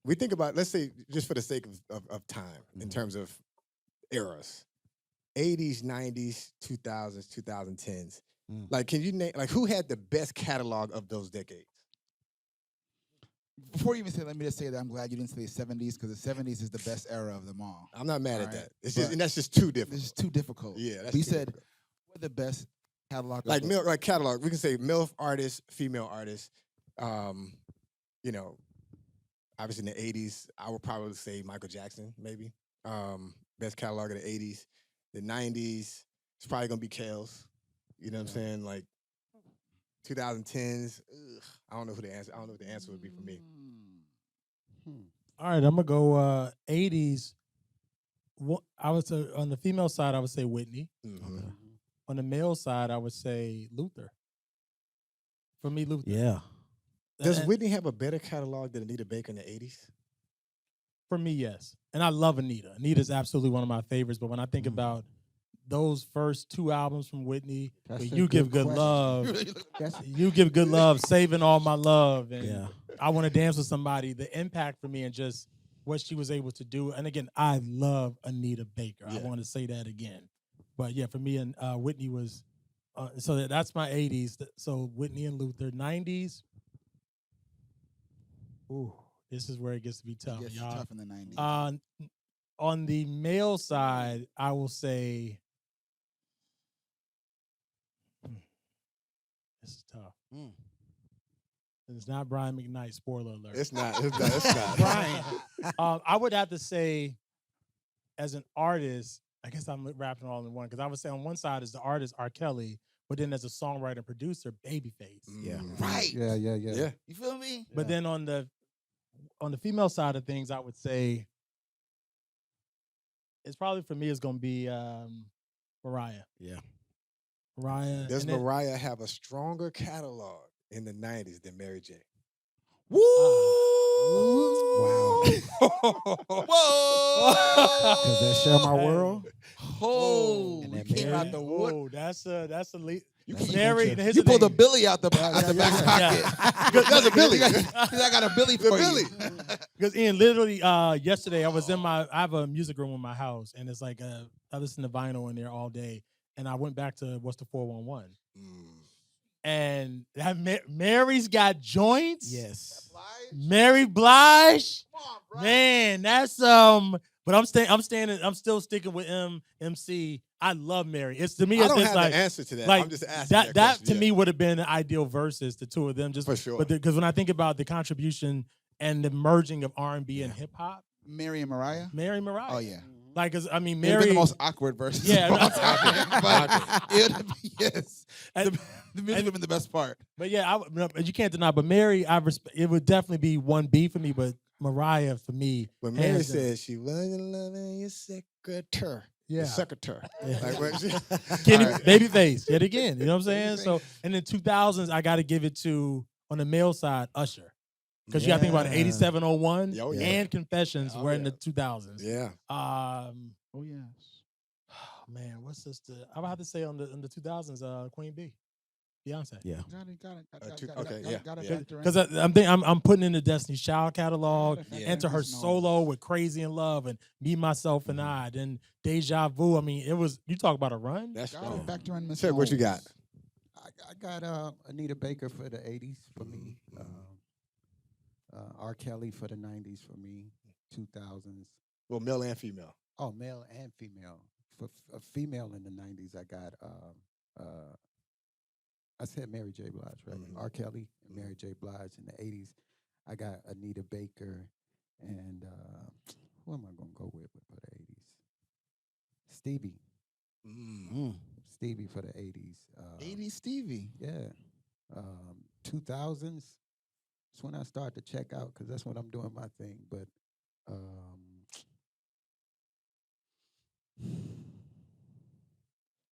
We think about, let's say, just for the sake of time, in Mhm. terms of eras, 80s, 90s, 2000s, 2010s. Mm. Like, can you name, like, who had the best catalog of those decades? Before you even say, let me just say that I'm glad you didn't say 70s because the 70s is the best era of them all. I'm not mad at All right, that. It's just, but and that's just too difficult. This is too difficult. Yeah, that's We too said difficult. what the best catalog. Like, of like catalog. We can say MILF artists, female artists. You know, obviously in the 80s, I would probably say Michael Jackson, maybe. Best catalog of the 80s. The 90s, it's probably gonna be Kales. You know what I'm saying? Like 2010s. I don't know who the answer. I don't know what the answer would be for me. All right, I'm gonna go 80s. I would say on the female side, I would say Whitney. Mhm. On the male side, I would say Luther. For me, Luther. Yeah. Does And Whitney have a better catalog than Anita Baker in the 80s? For me, yes. And I love Anita. Anita's absolutely one of my favorites. But when I think about those first two albums from Whitney, That's where a you give good good question. love, That's you give good love, saving all my love, and Yeah. I want to dance with somebody. The impact for me and just what she was able to do. And again, I love Anita Baker. I Yeah. want to say that again. But yeah, for me, and Whitney was. So that's my 80s. So Whitney and Luther. 90s. Ooh, this is where it gets to be tough, It's y'all. tough in the 90s. On the male side, I will say this is tough. Mm. It's not Brian McKnight. Spoiler alert. It's not. It's not. It's not. Brian. I would have to say, as an artist, I guess I'm wrapping it all in one because I would say on one side is the artist R. Kelly, but then as a songwriter and producer, Babyface. Yeah. Right. yeah. Yeah. You feel me? But then on the female side of things, I would say it's probably for me it's gonna be Mariah. Yeah. Mariah. Does and then- Mariah have a stronger catalog in the 90s than Mary J? Woo! Whoa! Because that Share My Hey. World. Oh, And you that came Mary- out the wood. Whoa, that's a lead. You, That's Mary, a bunch here's you the pulled a thing. Billy out the back pocket. That's a Billy. I got a Billy for Billy. you. Because Ian, literally, yesterday I was I have a music room in my house, and it's like I listen to vinyl in there all day, and I went back to what's the 411, and that Mary's got joints. Yes. Mary Blige, Come on, bro. man, that's But I'm still sticking with MC. I love Mary. It's to me, I it's don't just have like the answer to that. like I'm just asking that question, to yeah. me would have been the ideal versus the two of them. Just For sure. But because when I think about the contribution and the merging of R&B and hip hop, Mary and Mariah. Mary Mariah. Oh yeah. Like, 'cause, I mean, It'd been Mary. the most awkward verse. Yeah, of all time, but yes, And- the music would have been the best part. But yeah, you can't deny. But Mary, it would definitely be 1B for me. But Mariah for me. When Mary hands down. said she wasn't loving your secretary. Yeah. Your secretary. Yeah. Like, what she, Kenny, All right. Babyface, yet again. You know what I'm saying? So, and in 2000s, I got to give it to, on the male side, Usher. Because you got to think about it, Yeah. 8701 Oh, yeah. and Confessions Oh, were in yeah. the 2000s. Yeah. Oh yes. Oh, man, what's this? I'm about to say on the 2000s, Queen B, Beyonce. Yeah. Okay, yeah. Because I'm putting in the Destiny's Child catalog, Yeah. enter her solo with Crazy in Love and Me, Myself, and I. Then Deja Vu. I mean, you talk about a run. That's strong. Back to Miss Check what you got. I got Anita Baker for the 80s for me. R. Kelly for the 90s for me. 2000s. Well, male and female. Oh, male and female. For a female in the 90s, I got I said Mary J. Blige, right? Mhm. R. Kelly and Mary J. Blige in the 80s. I got Anita Baker and who am I gonna go with for the 80s? Stevie. Stevie for the 80s. 80s Stevie. Yeah. 2000s. That's when I start to check out because that's when I'm doing my thing. But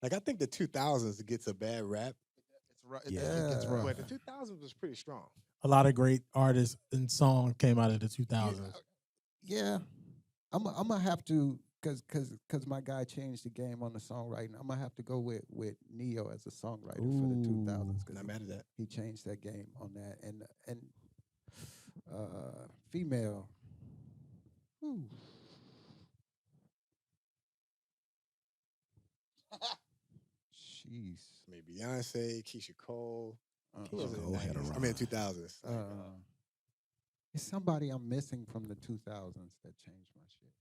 Like, I think the 2000s gets a bad rap, It's Yeah. It's rough. but the 2000s was pretty strong. A lot of great artists and songs came out of the 2000s. yeah, I'm gonna have to because my guy changed the game on the songwriting. I'm gonna have to go with Neo as a songwriter for the 2000s because Not mad at that. he changed that game on that and female. Whew. Jeez. I mean, Beyonce, Keisha Cole. Who was in the Cole had a 90s? I run. mean, 2000s. It's somebody I'm missing from the 2000s that changed my shit.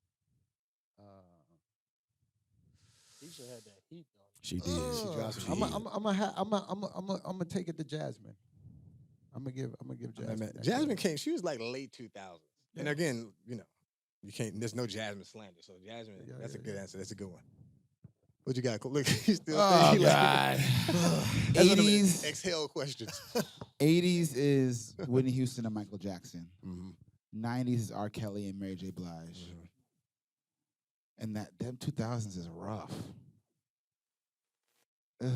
Keisha had that heat though. She did. She dropped some heat. I'm gonna take it to Jasmine. I'm gonna give Jasmine. that Jasmine credit. came, she was like late 2000s. And Yeah. again, you can't, there's no Jasmine slander. So Jasmine, Yeah, that's a yeah, good yeah. answer. That's a good one. What you got? Look, he's still Oh thinking. God. That's one of them 80s. exhale questions. 80s is Whitney Houston and Michael Jackson. Mhm. 90s is R. Kelly and Mary J. Blige. Mhm. And them 2000s is rough. Ugh.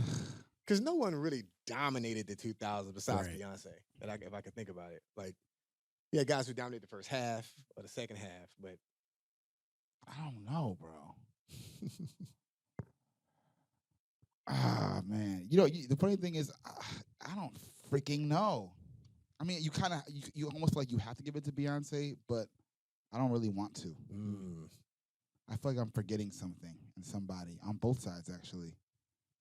Because no one really dominated the 2000s besides Right. Beyonce. If I could think about it, like, yeah, guys who dominated the first half or the second half, but I don't know, bro. Ah, man. The funny thing is, I don't freaking know. I mean, you kind of, you almost feel like you have to give it to Beyonce, but I don't really want to. I feel like I'm forgetting something and somebody on both sides, actually,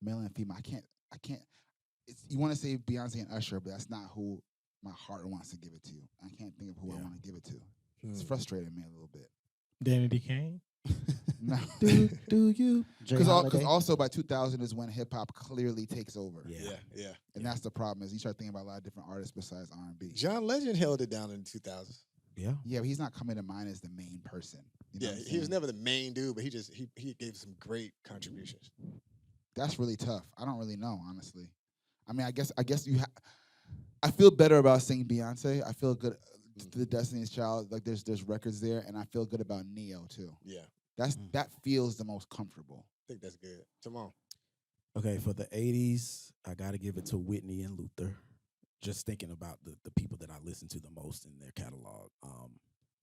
male and female. I can't. You want to say Beyonce and Usher, but that's not who my heart wants to give it to. I can't think of who I want to give it to. It's frustrating me a little bit. Danny D. Kane. No. Do you? Because also by 2000 is when hip hop clearly takes over. yeah. And that's the problem is you start thinking about a lot of different artists besides R&B. John Legend held it down in the 2000s. Yeah. Yeah, but he's not coming to mind as the main person. You know Yeah, what I'm he was saying? never the main dude, but he gave some great contributions. That's really tough. I don't really know, honestly. I mean, I guess I feel better about saying Beyonce. I feel good. The Destiny's Child, like there's records there, and I feel good about Neo too. Yeah, That feels the most comfortable. I think that's good. Come on. Okay, for the 80s, I got to give it to Whitney and Luther. Just thinking about the people that I listen to the most in their catalog.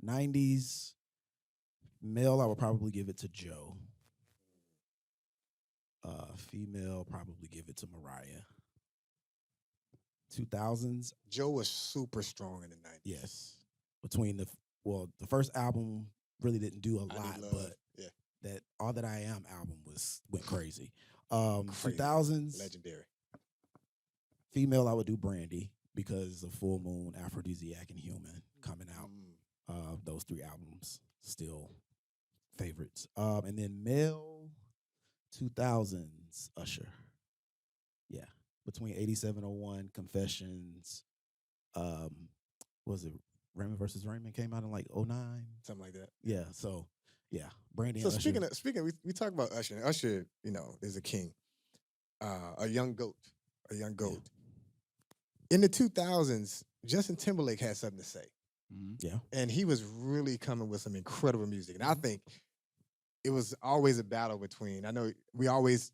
90s male, I would probably give it to Joe. Female, probably give it to Mariah. 2000s, Joe was super strong in the 90s. yes. Between the first album really didn't do a I lot, Need Love. but Yeah. that All That I Am album went crazy. Crazy. 2000s, Legendary. female, I would do Brandy because of Full Moon, Aphrodisiac, and Human coming out. Those 3 albums still favorites. And then male, 2000s, Usher. Yeah, between 8701, Confessions. Was it Raymond versus Raymond came out in like 09? Something like that. Yeah, so yeah, Brandy. So and Usher. speaking, we talk about Usher. And Usher, is a king, a young goat. Yeah. In the 2000s, Justin Timberlake had something to say. Yeah, And he was really coming with some incredible music. And I think it was always a battle between. I know we always,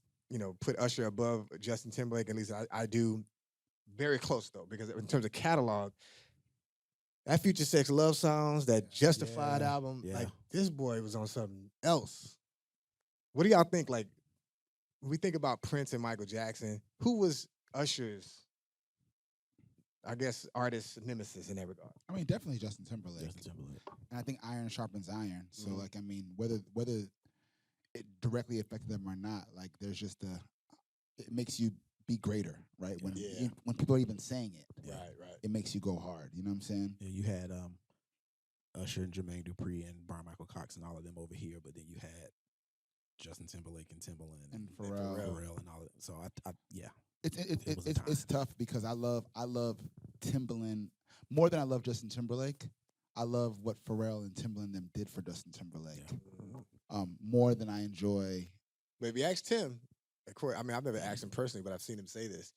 put Usher above Justin Timberlake. At least I do. Very close though, because in terms of catalog, that Future Sex Love Songs, that Justified album, like this boy was on something else. What do y'all think? Like, when we think about Prince and Michael Jackson, who was Usher's, I guess, artist nemesis in that regard? I mean, definitely Justin Timberlake. And I think iron sharpens iron. So, like, I mean, whether it directly affected them or not, like, there's just it makes you be greater, right? When people are even saying it, right, it makes you go hard. You know what I'm saying? Yeah, you had Usher and Jermaine Dupri and Brian Michael Cox and all of them over here, but then you had Justin Timberlake and Timbaland and Pharrell and all that. So yeah, it's tough because I love Timbaland more than I love Justin Timberlake. I love what Pharrell and Timbaland them did for Justin Timberlake, more than I enjoy. Maybe ask Tim. I mean, I've never asked him personally, but I've seen him say this,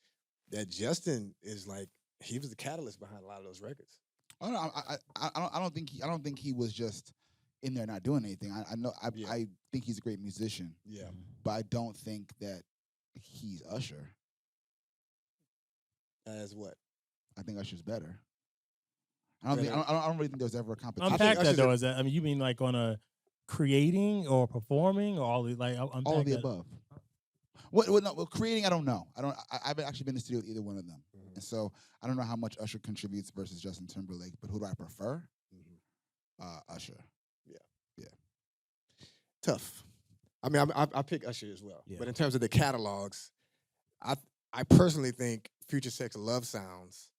that Justin is like, he was the catalyst behind a lot of those records. Oh no, I don't think he was just in there not doing anything. I think he's a great musician. Yeah, but I don't think that he's Usher. As what? I think Usher's better. I don't really think there was ever a competition. Unpack that though. Is that? I mean, you mean like on a creating or performing or all the all of the above. What creating? I don't know. I haven't actually been in the studio with either one of them, and so I don't know how much Usher contributes versus Justin Timberlake. But who do I prefer? Usher. Yeah. Tough. I mean, I pick Usher as well. Yeah. But in terms of the catalogs, I personally think Future Sex Love Sounds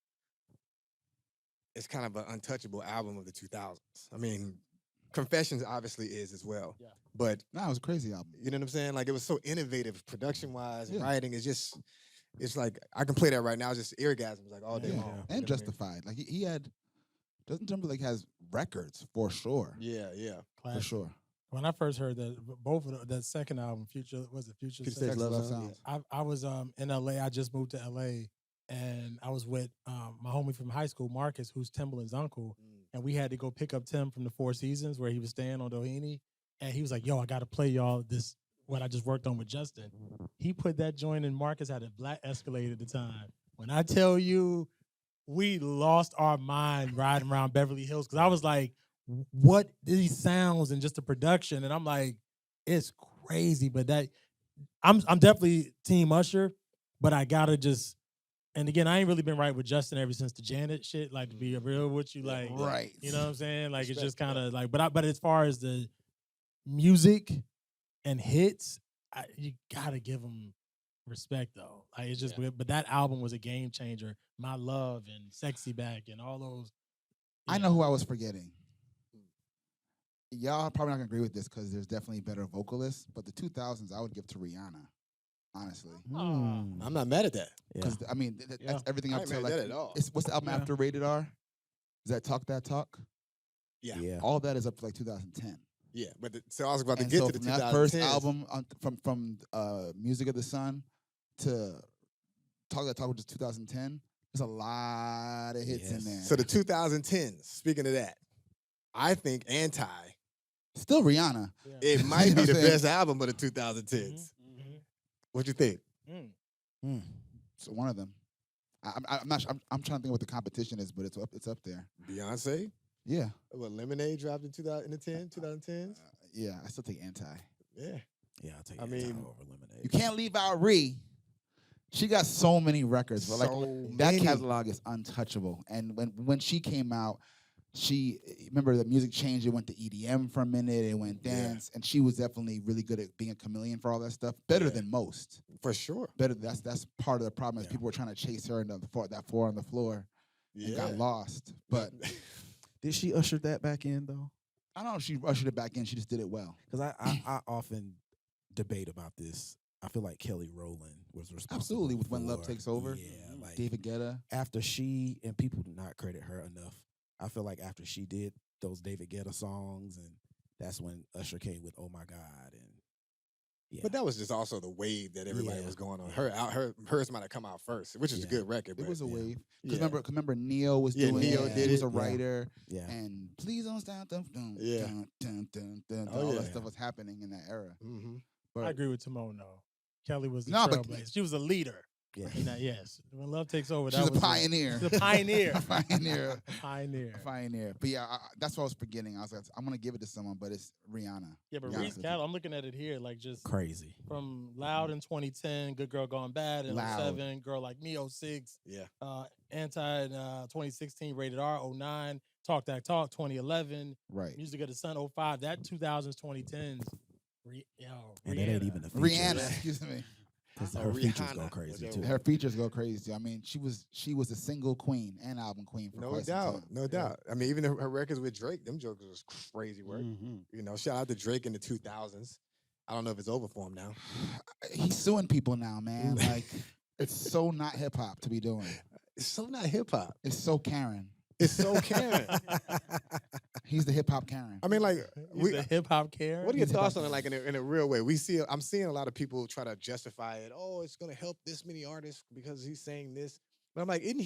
is kind of an untouchable album of the 2000s. I mean, Confessions obviously is as well. Yeah. But no, it was a crazy album. You know what I'm saying? Like, it was so innovative production-wise, writing. It's like, I can play that right now. It's just eargasms like all day long. And you know Justified. Like, he had, Justin Timberlake has records for sure. Yeah. For sure. When I first heard that, both of that second album, Future Sex Love Sounds. I was in LA. I just moved to LA, and I was with my homie from high school, Marcus, who's Timbaland's uncle, and we had to go pick up Tim from the Four Seasons where he was staying on Doheny, and he was like, "Yo, I got to play y'all what I just worked on with Justin." He put that joint in. Marcus had a black Escalade at the time. When I tell you, we lost our mind riding around Beverly Hills because I was like, what these sounds and just the production, and I'm like, it's crazy. But I'm definitely Team Usher, but I gotta just, and again, I ain't really been right with Justin ever since the Janet shit. Like, to be real with you, like, right? You know what I'm saying? Like, it's just kind of like, but as far as the music and hits, you gotta give them respect though. Like, it's just, but that album was a game changer. My Love and Sexy Back and all those. I know who I was forgetting. Y'all probably not gonna agree with this because there's definitely better vocalists, but the 2000s I would give to Rihanna, honestly. I'm not mad at that. Because I mean, that's everything I up ain't to mad like. at that at all. What's the album after Rated R? Is that Talk That Talk? Yeah. All that is up to like 2010. Yeah, but so I was about to And get so to the from 2010s. that first album from Music of the Sun to Talk That Talk, which is 2010. There's a lot of hits in there. So the 2010s. Speaking of that, I think Anti. Still Rihanna. It might be the best album of the 2010s. What you think? So one of them. I'm not. I'm trying to think what the competition is, but it's up there. Beyonce. Yeah. What, Lemonade dropped in 2010s? Yeah, I still take Anti. Yeah. Yeah, I'll take I Anti mean, over Lemonade. You can't leave out Ree. She got so many records, but that many. catalog is untouchable. And when she came out, she remember the music changed. It went to EDM for a minute. It went dance, and she was definitely really good at being a chameleon for all that stuff. Better than most, for sure. Better. That's part of the problem. Is people were trying to chase her into that four on the floor, and got lost. But did she usher that back in though? I don't know if she ushered it back in. She just did it well. Because I often debate about this. I feel like Kelly Rowland was responsible. Absolutely, with When Love Takes Over. Yeah, like David Guetta. After she, and people do not credit her enough. I feel like after she did those David Guetta songs, and that's when Usher came with "Oh My God," and But that was just also the wave that everybody was going on. Hers might have come out first, which is a good record. It was a wave. Yeah. Remember Neo was doing Neo it. did He was it. a writer. Yeah. And Please Don't Stop. All that stuff was happening in that era. Mm-hmm. But I agree with Timon though. Kelly was the No, but- trailblazer. She was a leader. Yeah. In that, yes. When Love Takes Over, she's that a was pioneer. She's a pioneer. Pioneer. Pioneer. But yeah, that's what I was forgetting. I was like, I'm gonna give it to someone, but it's Rihanna. Yeah, but Rihanna's Reese catalog, I'm looking at it here, like just crazy. from Loud in 2010, Good Girl Gone Bad in Loud. 07, Girl Like Me 06, Yeah. Anti in 2016, Rated R 09, Talk That Talk 2011, Right. Music of the Sun 05. That 2000s, 2010s. And that ain't even the features. Rihanna, excuse me. Because her features go crazy too. Her features go crazy. I mean, she was a single queen and album queen for quite some time. No doubt. I mean, even her records with Drake, them jokers was crazy work. Mm-hmm. You know, shout out to Drake in the 2000s. I don't know if it's over for him now. He's suing people now, man. Like, it's so not hip hop to be doing. It's so not hip hop. It's so Karen. It's so Karen. He's the hip hop Karen. I mean, like, He's a hip hop Karen. what are your thoughts on it? Like in a real way, I'm seeing a lot of people try to justify it. Oh, it's gonna help this many artists because he's saying this. But I'm like, hadn't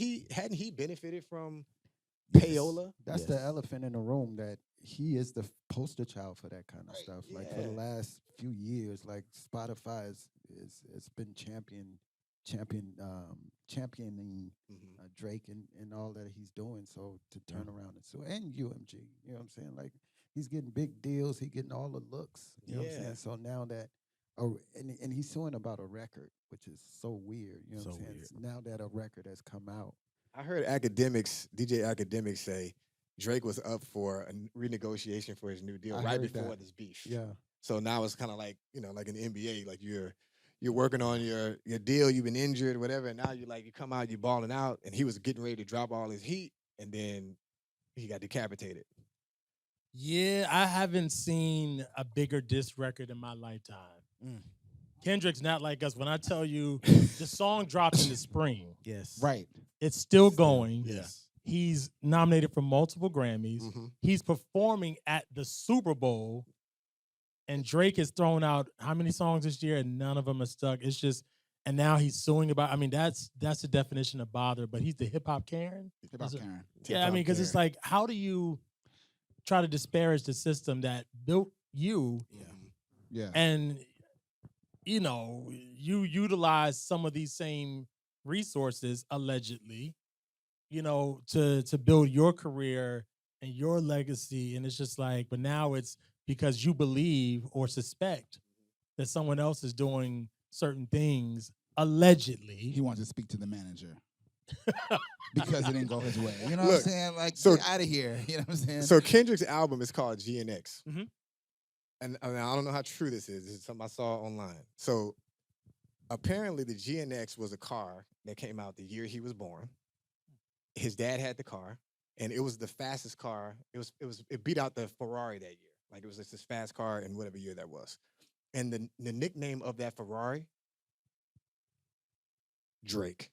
he benefited from payola? That's the elephant in the room, that he is the poster child for that kind of stuff. Like for the last few years, like Spotify it's been championing Drake and all that he's doing. So to turn around and sue, and UMG, you know what I'm saying? Like he's getting big deals, he getting all the looks. You know what I'm saying? So now that, and he's suing about a record, which is so weird. You know what I'm saying? Now that a record has come out. I heard DJ Academics say Drake was up for a renegotiation for his new deal right before this beef. Yeah. So now it's kind of like, you know, like in the NBA, like you're working on your deal, you've been injured, whatever, and now you come out, you're balling out, and he was getting ready to drop all his heat, and then he got decapitated. Yeah, I haven't seen a bigger diss record in my lifetime. Kendrick's not like us. When I tell you the song dropped in the spring, Yes. Right. it's still going. Yes. He's nominated for multiple Grammys. Mm-hmm. He's performing at the Super Bowl. And Drake has thrown out how many songs this year, and none of them are stuck. It's just, and now he's suing about. I mean, that's the definition of bother. But he's the hip hop Karen. Hip hop Karen. Yeah, I mean, because it's like, how do you try to disparage the system that built you? Yeah. And you know, you utilize some of these same resources allegedly, you know, to build your career and your legacy. And it's just like, but now it's because you believe or suspect that someone else is doing certain things allegedly. He wants to speak to the manager because it didn't go his way. You know what Look, I'm saying? Like, so- get out of here. You know what I'm saying? So Kendrick's album is called GNX. Mhm. And I don't know how true this is. This is something I saw online. So apparently the GNX was a car that came out the year he was born. His dad had the car, and it was the fastest car. It beat out the Ferrari that year. Like, it was just this fast car in whatever year that was. And the nickname of that Ferrari, Drake.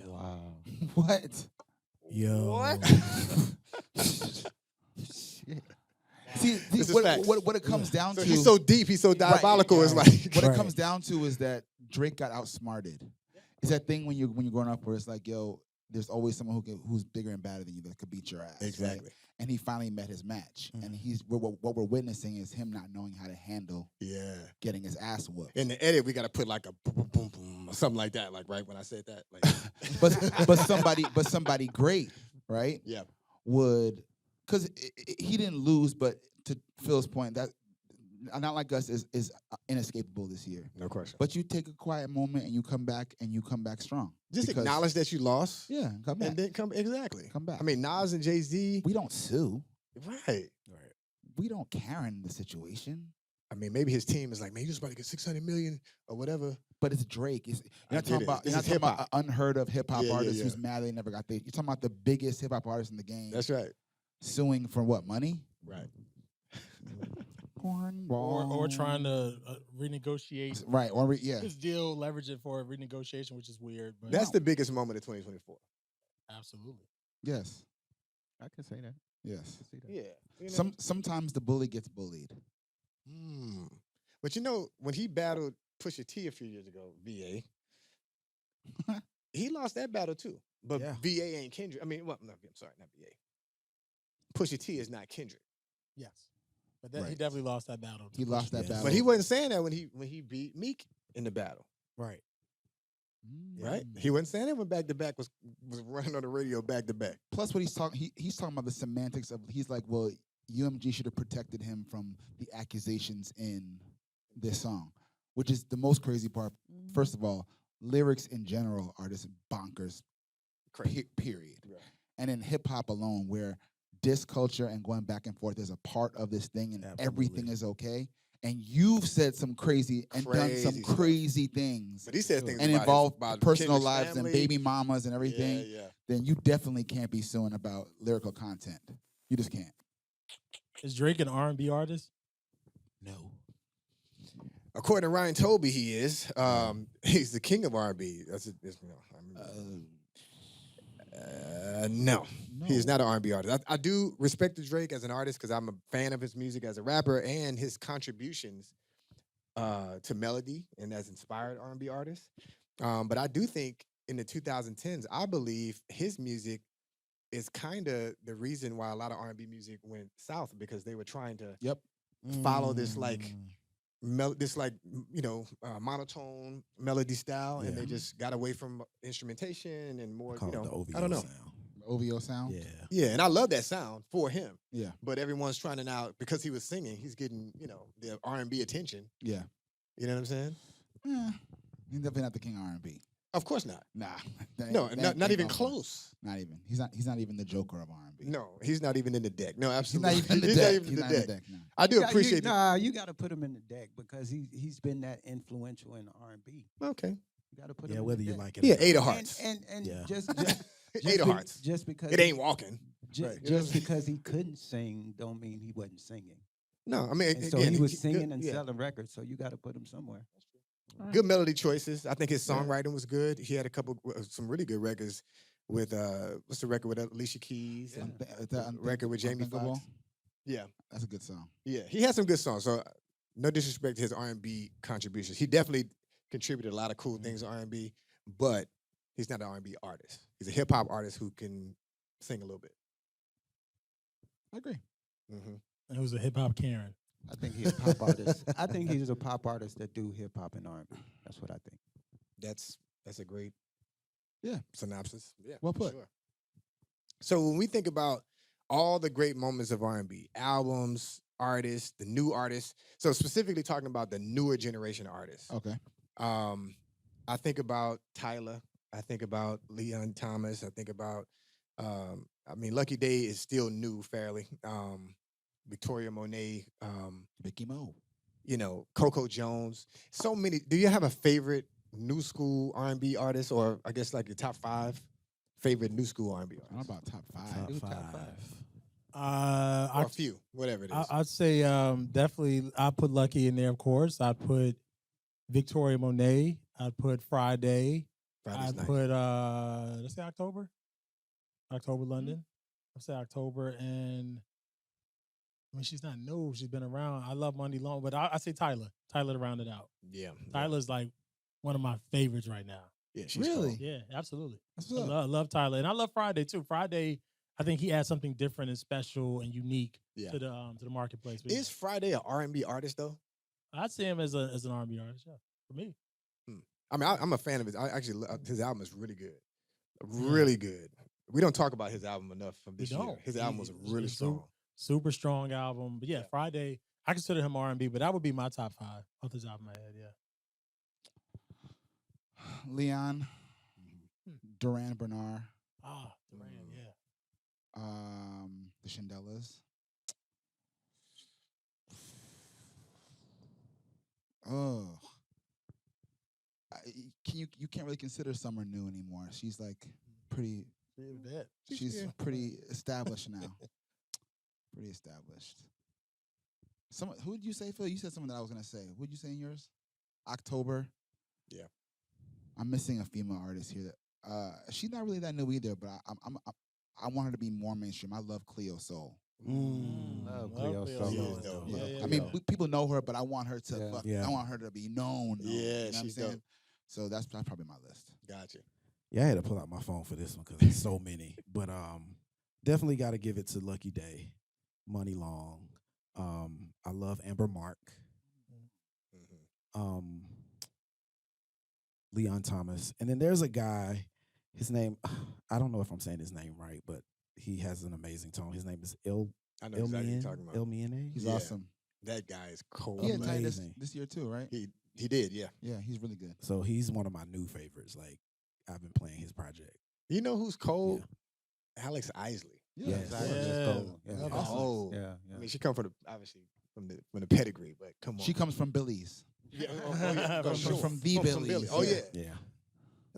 Wow. What? Yo. See, This is what facts. it comes down So to. he's so deep, he's so diabolical. Right, It's right. like What it Right. comes down to is that Drake got outsmarted. It's that thing when you're growing up where it's like, yo, there's always someone who's bigger and badder than you that could beat your ass. right? Exactly. And he finally met his match. And what we're witnessing is him not knowing how to handle getting his ass whooped. In the edit, we got to put like a boom, boom, boom, boom, or something like that. Like, right when I said that, like, but somebody great, right? Yeah. would, because he didn't lose, but to Phil's point, that Not Like Us is inescapable this year. No question. But you take a quiet moment and you come back strong. Just acknowledge that you lost. Yeah, come back. And then come Come back. I mean, Nas and Jay-Z. We don't sue. Right. We don't Karen the situation. I mean, maybe his team is like, man, you just about to get 600 million or whatever. But it's Drake. You're not talking about an unheard of hip hop artist who's mad they never got the. You're talking about the biggest hip hop artist in the game. That's right. Suing for what, money? Right. Or trying to renegotiate. Right. His deal, leverage it for a renegotiation, which is weird. But that's the biggest moment of 2024. Absolutely. Yes. I can say that. Yes. I can see that. Yeah. You know? Sometimes the bully gets bullied. But you know, when he battled Pusha T a few years ago, VA, he lost that battle too. But VA ain't Kendrick. I mean, well, no, I'm sorry, not VA. Pusha T is not Kendrick. Yes. But he definitely lost that battle. He lost that battle. But he wasn't saying that when he beat Meek in the battle. Right. Right? He wasn't saying that when Back to Back was running on the radio back to back. Plus what he's talking about the semantics of, he's like, well, UMG should have protected him from the accusations in this song, which is the most crazy part. First of all, lyrics in general are just bonkers, period. Right. And in hip hop alone, where diss culture and going back and forth is a part of this thing and everything is okay. And you've said some crazy and done some crazy things. But he said things and involved personal Kendrick's lives family. and baby mamas and everything. Yeah. Then you definitely can't be suing about lyrical content. You just can't. Is Drake an R&B artist? No. According to Ryan Toby, he is. He's the king of R&B. No, he is not an R&B artist. I do respect the Drake as an artist because I'm a fan of his music as a rapper and his contributions to melody and as inspired R&B artists. But I do think in the 2010s, I believe his music is kind of the reason why a lot of R&B music went south, because they were trying to follow this monotone melody style, and they just got away from instrumentation and more. Call it the OVO I don't know. sound. OVO sound? Yeah, and I love that sound for him. Yeah. But everyone's trying to now, because he was singing, he's getting, the R&B attention. Yeah. You know what I'm saying? He's definitely not the king of R&B. Of course not. Nah. No, not even close. Not even. He's not even the Joker of R&B. No, he's not even in the deck. No, absolutely. He's not even in the deck. He's not in the deck. No. I do appreciate that. You got to put him in the deck because he's been that influential in R&B. Okay. You got to put him in whether the you deck. like it. Yeah, 8 of Hearts. And just Eight of Hearts. Just because it ain't walking. Just because he couldn't sing don't mean he wasn't singing. No, I mean, and so he was singing and selling records, so you got to put him somewhere. Good melody choices. I think his songwriting was good. He had some really good records with what's the record with Alicia Keys and the record with Jamie Foxx. Yeah, that's a good song. Yeah, he had some good songs. So no disrespect to his R&B contributions. He definitely contributed a lot of cool things to R&B, but he's not an R&B artist. He's a hip hop artist who can sing a little bit. I agree. Mm-hmm. And who's a hip hop Karen? I think he's a pop artist. I think he's a pop artist that do hip hop and R&B. That's what I think. That's a great synopsis. Yeah, well put. Sure. So when we think about all the great moments of R&B, albums, artists, the new artists, so specifically talking about the newer generation artists. Okay. I think about Tyler. I think about Leon Thomas. I think about, Lucky Day is still new fairly. Victoria Monet, Vicky Mo, Coco Jones. So many. Do you have a favorite new school R&B artist, or I guess like your top 5 favorite new school R&B artists? How about top 5? Top 5. Or a few, whatever it is. I'd say definitely. I put Lucky in there, of course. I put Victoria Monet. I'd put Friday. I'd put let's say October London. I'd say October, and she's not new. She's been around. I love Monday Long, but I say Tyler to round it out. Yeah. Tyler's like one of my favorites right now. Yeah, she's really? Strong. Yeah, absolutely. I love Tyler. And I love Friday too. Friday, I think he adds something different and special and unique to the marketplace. Is Friday an R&B artist though? I'd say him as an R&B artist, yeah, for me. I'm a fan of his. I actually love his album is really good. Really good. we don't talk about his album enough from We this year. don't. His album was really It's strong. Super strong album. But yeah, Friday, I consider him R&B, but that would be my top 5 off the top of my head, yeah. Leon, Duran Bernard, Duran, yeah. the Shindellas. Oh, you can't really consider Summer new anymore. She's like pretty. She's pretty established now. Pretty established. Who did you say, Phil? You said something that I was gonna say. Who did you say in yours? October. Yeah. I'm missing a female artist here. She's not really that new either, but I want her to be more mainstream. I love Cleo Soul. Love Cleo Soul. Yeah. I mean, people know her, but I want her to. I want her to be known. Yeah, you know what I'm she's saying? dope. So that's probably my list. Gotcha. Yeah, I had to pull out my phone for this one because there's so many. But definitely got to give it to Lucky Day, Money Long. I love Amber Mark. Leon Thomas. And then there's a guy, his name, I don't know if I'm saying his name right, but he has an amazing tone. His name is I know exactly what you're talking about. Elmiene. He's awesome. That guy is cold. He had tied Amazing. this year too, right? He did, yeah. Yeah, he's really good. So he's one of my new favorites. Like, I've been playing his project. You know who's cold? Alex Isley. Yes. Yeah. Cold. Yeah. I mean, she come from obviously from the pedigree, but come on. She comes from Billy's. Yeah, From the Billy's. Oh yeah. Yeah.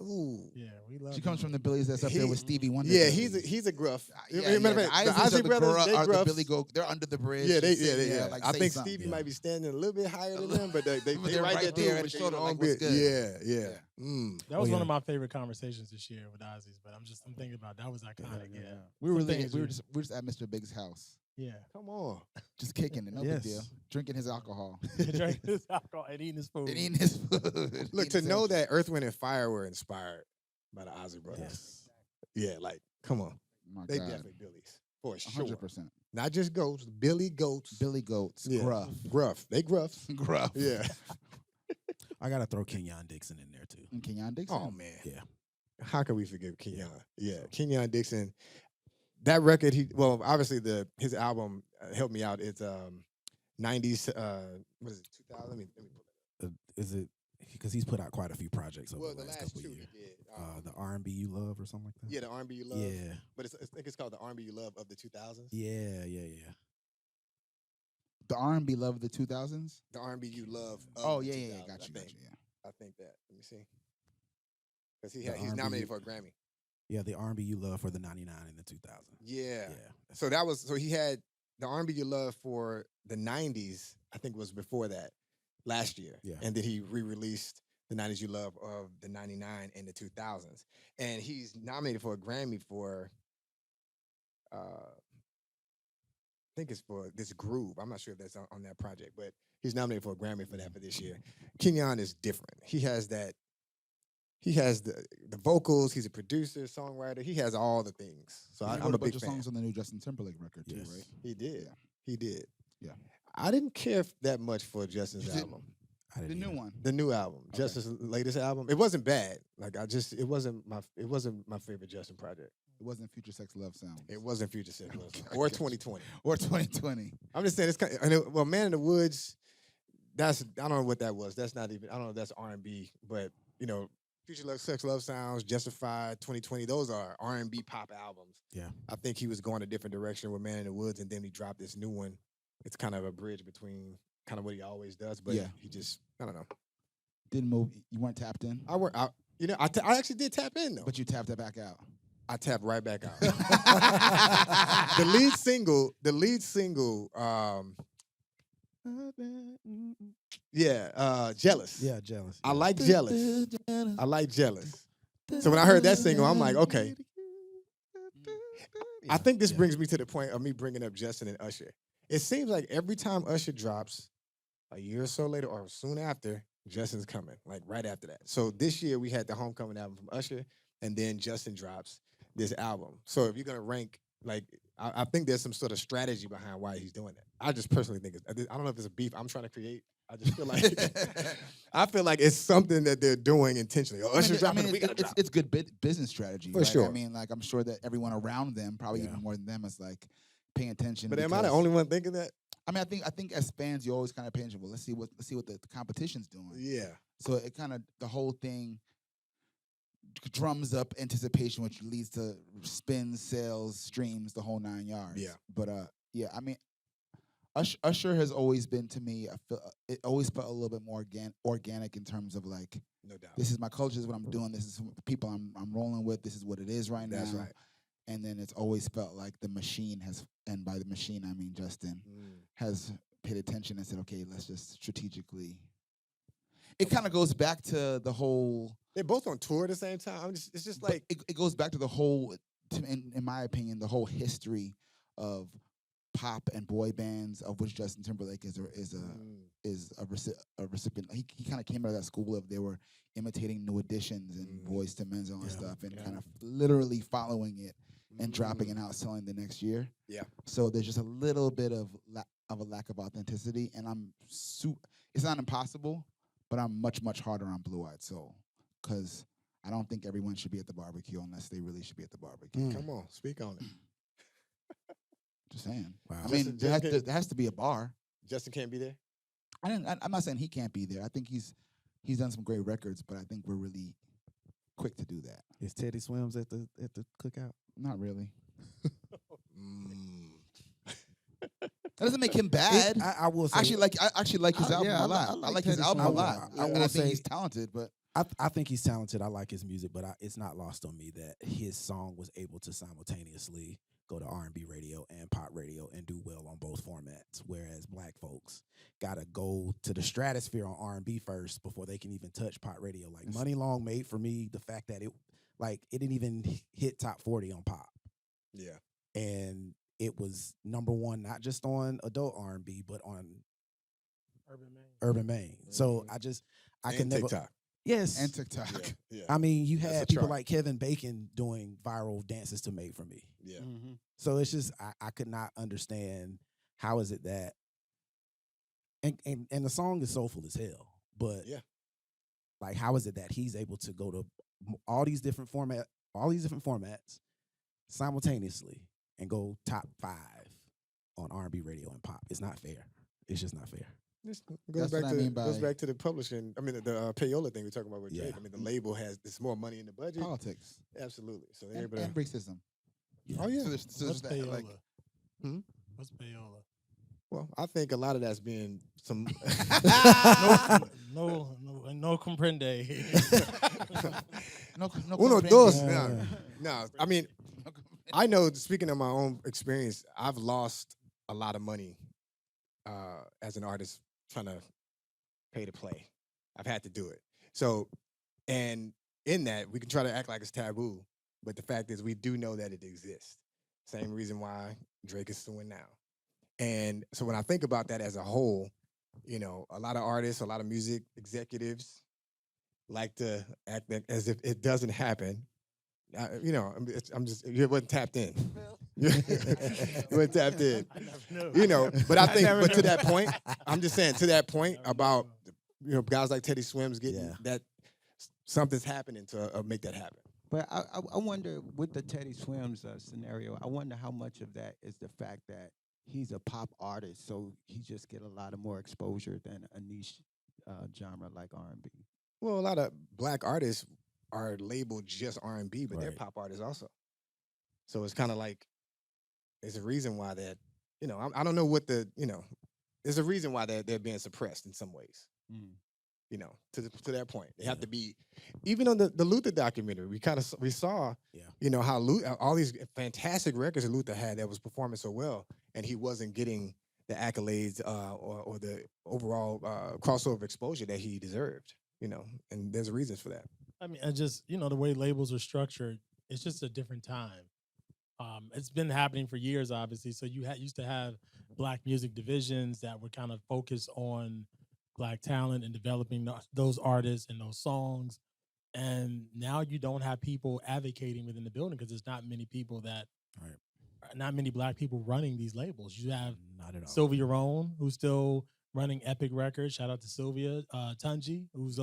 Ooh. Yeah, we love She comes from the Billy's that's up there with Stevie Wonder. Yeah, he's a gruff. Yeah, Matter of fact, the Isley brothers, they are the gruffs. Billy go. They're under the bridge. Yeah. Like, I say think something. Stevie might be standing a little bit higher than them, but they they're right right there there with at the their shoulder, long like, what's beard. good? Yeah. Mm. That was Oh, one yeah. of my favorite conversations this year with Ozzy's, but I'm thinking about that was iconic. Yeah. We were Some just at Mr. Big's house, Yeah. Come on. just kicking it, no Yes. big deal, drinking his alcohol, Drinking his alcohol and eating his food. and eating his food. Look, to know that Earth, Wind, and Fire were inspired by the Ozzy brothers. Yes. Yeah, like, come on. My They God, definitely Billies. For sure. 100%. Not just goats, Billy Goats. Billy Goats, Yeah. gruff, Gruff. They gruff. gruff. Yeah. I got to throw Kenyon Dixon in there, too. And Kenyon Dixon. Oh, man. Yeah. How can we forget Kenyon? Yeah. Kenyon Dixon. That record, obviously his album helped me out. It's 90s, what is it, 2000? Let me pull it up. Is it because he's put out quite a few projects over Well, the last couple two of years? he did. The R&B You Love or something like that? Yeah, the R&B You Love. Yeah. But I think it's called the R&B You Love of the 2000s. Yeah. The R&B love of the 2000s. The R&B You Love of Oh the yeah, 2000s, got you. Yeah. I think that. Let me see. Because The he's R&B nominated for a Grammy. Yeah, the R&B You Love for the 99 and the 2000. Yeah. Yeah. So he had the R&B You Love for the 90s, I think was before that, last year. Yeah. And then he re-released the 90s You Love of the 99 and the 2000s. And he's nominated for a Grammy for, I think it's for this Groove. I'm not sure if that's on that project, but he's nominated for a Grammy for that for this year. Kenyon is different. He has the vocals. He's a producer, songwriter. He has all the things. So He I'm wrote a a bunch big of fan. songs on the new Justin Timberlake record too, Yes. right? He did. Yeah. He did. Yeah. I didn't care that much for Justin's You didn't? album. I The didn't new either. one. The new album, Okay. Justin's latest album. It wasn't bad. Like it wasn't my favorite Justin project. It wasn't Future Sex Love Sounds. It wasn't Future Sex Love Okay, or I got you. 2020. Or 2020. I'm just saying it's kind of, well, Man in the Woods. I don't know what that was. That's not even. I don't know if that's R&B, but Future Sex Love Sounds, Justified, 2020. Those are R&B pop albums. Yeah. I think he was going a different direction with Man in the Woods, and then he dropped this new one. It's kind of a bridge between kind of what he always does, but Yeah. he just, I don't know. Didn't move. You weren't tapped in, I actually did tap in though. but you tapped it back out. I tapped right back out. the lead single, Jealous. Yeah, Jealous. I like Jealous. I like Jealous. So when I heard that single, I'm like, okay. I think this brings me to the point of me bringing up Justin and Usher. It seems like every time Usher drops, a year or so later or soon after, Justin's coming, like right after that. So this year we had the Homecoming album from Usher, and then Justin drops this album. So if you're gonna rank, like, I think there's some sort of strategy behind why he's doing that. I just personally think I don't know if it's a beef I'm trying to create. I just feel like I feel like it's something that they're doing intentionally. Oh, Usher's dropping it. We gotta drop. It's good business strategy. For right? sure. I mean, like I'm sure that everyone around them, probably even more than them, is like paying attention. But am I the only one thinking that? I mean, I think as fans, you always kind of pay attention. Well, let's see what the competition's doing. Yeah. So it kind of the whole thing drums up anticipation, which leads to spins, sales, streams, the whole 9 yards. Yeah. But yeah, I mean, Usher has always been to me. I feel it always felt a little bit more organic in terms of like, no doubt. This is my culture. This is what I'm doing. This is the people I'm rolling with. This is what it is right now. That's right. And then it's always felt like the machine has, and by the machine I mean Justin, has paid attention and said, okay, let's just strategically. It kind of goes back to the whole. They're both on tour at the same time. It's just like it goes back to the whole, in my opinion, the whole history of pop and boy bands, of which Justin Timberlake is a recipient. He kind of came out of that school of they were imitating New Editions and Boys to Men's and stuff, and kind of literally following it and dropping it out, selling the next year. Yeah. So there's just a little bit of a lack of authenticity, and it's not impossible, but I'm much harder on Blue Eyed Soul, because I don't think everyone should be at the barbecue unless they really should be at the barbecue. Come on, speak on it. Just saying. Wow. I mean, there has to be a bar. Justin can't be there? I'm not saying he can't be there. I think he's done some great records, but I think we're really quick to do that. Is Teddy Swims at the cookout? Not really. That doesn't make him bad. I will say, I actually like his album a lot. I like his album a lot. I think he's talented, but I think he's talented. I like his music, but it's not lost on me that his song was able to simultaneously go to R&B radio and pop radio and do well on both formats, whereas black folks gotta go to the stratosphere on R&B first before they can even touch pop radio. Like Money Long made for me the fact that it didn't even hit top 40 on pop. Yeah. And it was number one, not just on adult R&B, but on Urban Maine. So I can never. TikTok. Yes. And TikTok. Yeah. I mean, you That's had a people try. like Kevin Bacon doing viral dances to Made for Me. Yeah. So it's just I could not understand how is it that and the song is soulful as hell, but like how is it that he's able to go to all these different formats simultaneously and go top 5 on R&B radio and pop? It's not fair. It's just not fair. This goes That's what I mean by- goes back to the publishing. I mean, the payola thing we're talking about with Drake. Yeah. I mean, the label has this more money in the budget. Politics Absolutely. So they're and able to. racism. Oh yeah. So there's What's that, payola? Hmm? What's payola? Well, I think a lot of that's being some. No comprende. no Uno, comprende. dos. No, I mean, I know. Speaking of my own experience, I've lost a lot of money as an artist trying to pay to play. I've had to do it. So, and in that, we can try to act like it's taboo, but the fact is, we do know that it exists. Same reason why Drake is suing now. And so when I think about that as a whole, you know, a lot of artists, a lot of music executives like to act as if it doesn't happen. You know, you wasn't tapped in. You wasn't tapped in. You know, but I think, but to that point, I'm just saying, to that point about, you know, guys like Teddy Swims getting that something's happening to make that happen. But I wonder, with the Teddy Swims scenario, I wonder how much of that is the fact that he's a pop artist, so he just get a lot of more exposure than a niche genre like R&B. Well, a lot of black artists are labeled just R&B, but they're Right. pop artists also. So it's kind of like, there's a reason why that, you know, I don't know what the, you know, there's a reason why they're being suppressed in some ways. You know, to that point, they have to be. Even on the Luther documentary, we saw, you know, how all these fantastic records that Luther had that was performing so well, and he wasn't getting the accolades or the overall crossover exposure that he deserved. You know, and there's reasons for that. I mean, I just, you know, the way labels are structured, it's just a different time. It's been happening for years, obviously. So you used to have black music divisions that were kind of focused on black talent and developing those artists and those songs. And now you don't have people advocating within the building because there's not many people not many black people running these labels. You have Not at all. Sylvia Rohn, who's still running Epic Records. Shout out to Sylvia Tunji, who's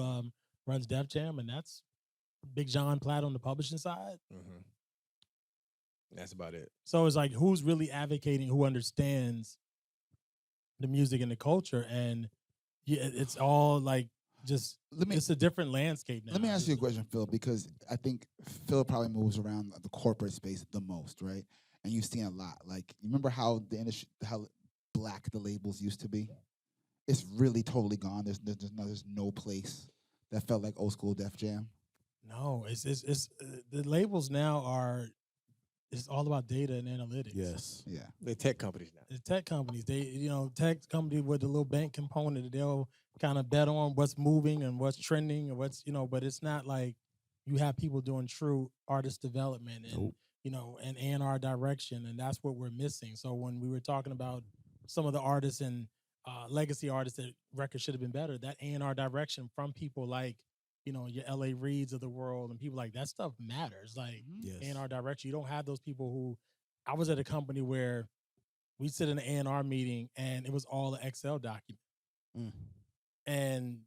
runs Def Jam, and that's Big John Platt on the publishing side. Mm-hmm. That's about it. So it's like, who's really advocating, who understands the music and the culture? And yeah, it's all like just, it's a different landscape now. Let me ask you a question, Phil, because I think Phil probably moves around the corporate space the most, right? And you've seen a lot. Like, you remember how the industry, how black the labels used to be? It's really totally gone. There's no place that felt like old school Def Jam. No, it's the labels now are. It's all about data and analytics. Yes. Yeah. They're tech companies now. The tech companies, tech company with the little bank component, they'll kind of bet on what's moving and what's trending and what's, but it's not like you have people doing true artist development and, and A&R direction. And that's what we're missing. So when we were talking about some of the artists and legacy artists that records should have been better, that A&R direction from people like, your LA Reeds of the world and people like that stuff matters. Like A&R direction, you don't have those people who. I was at a company where we sit in an A&R meeting and it was all an Excel document, and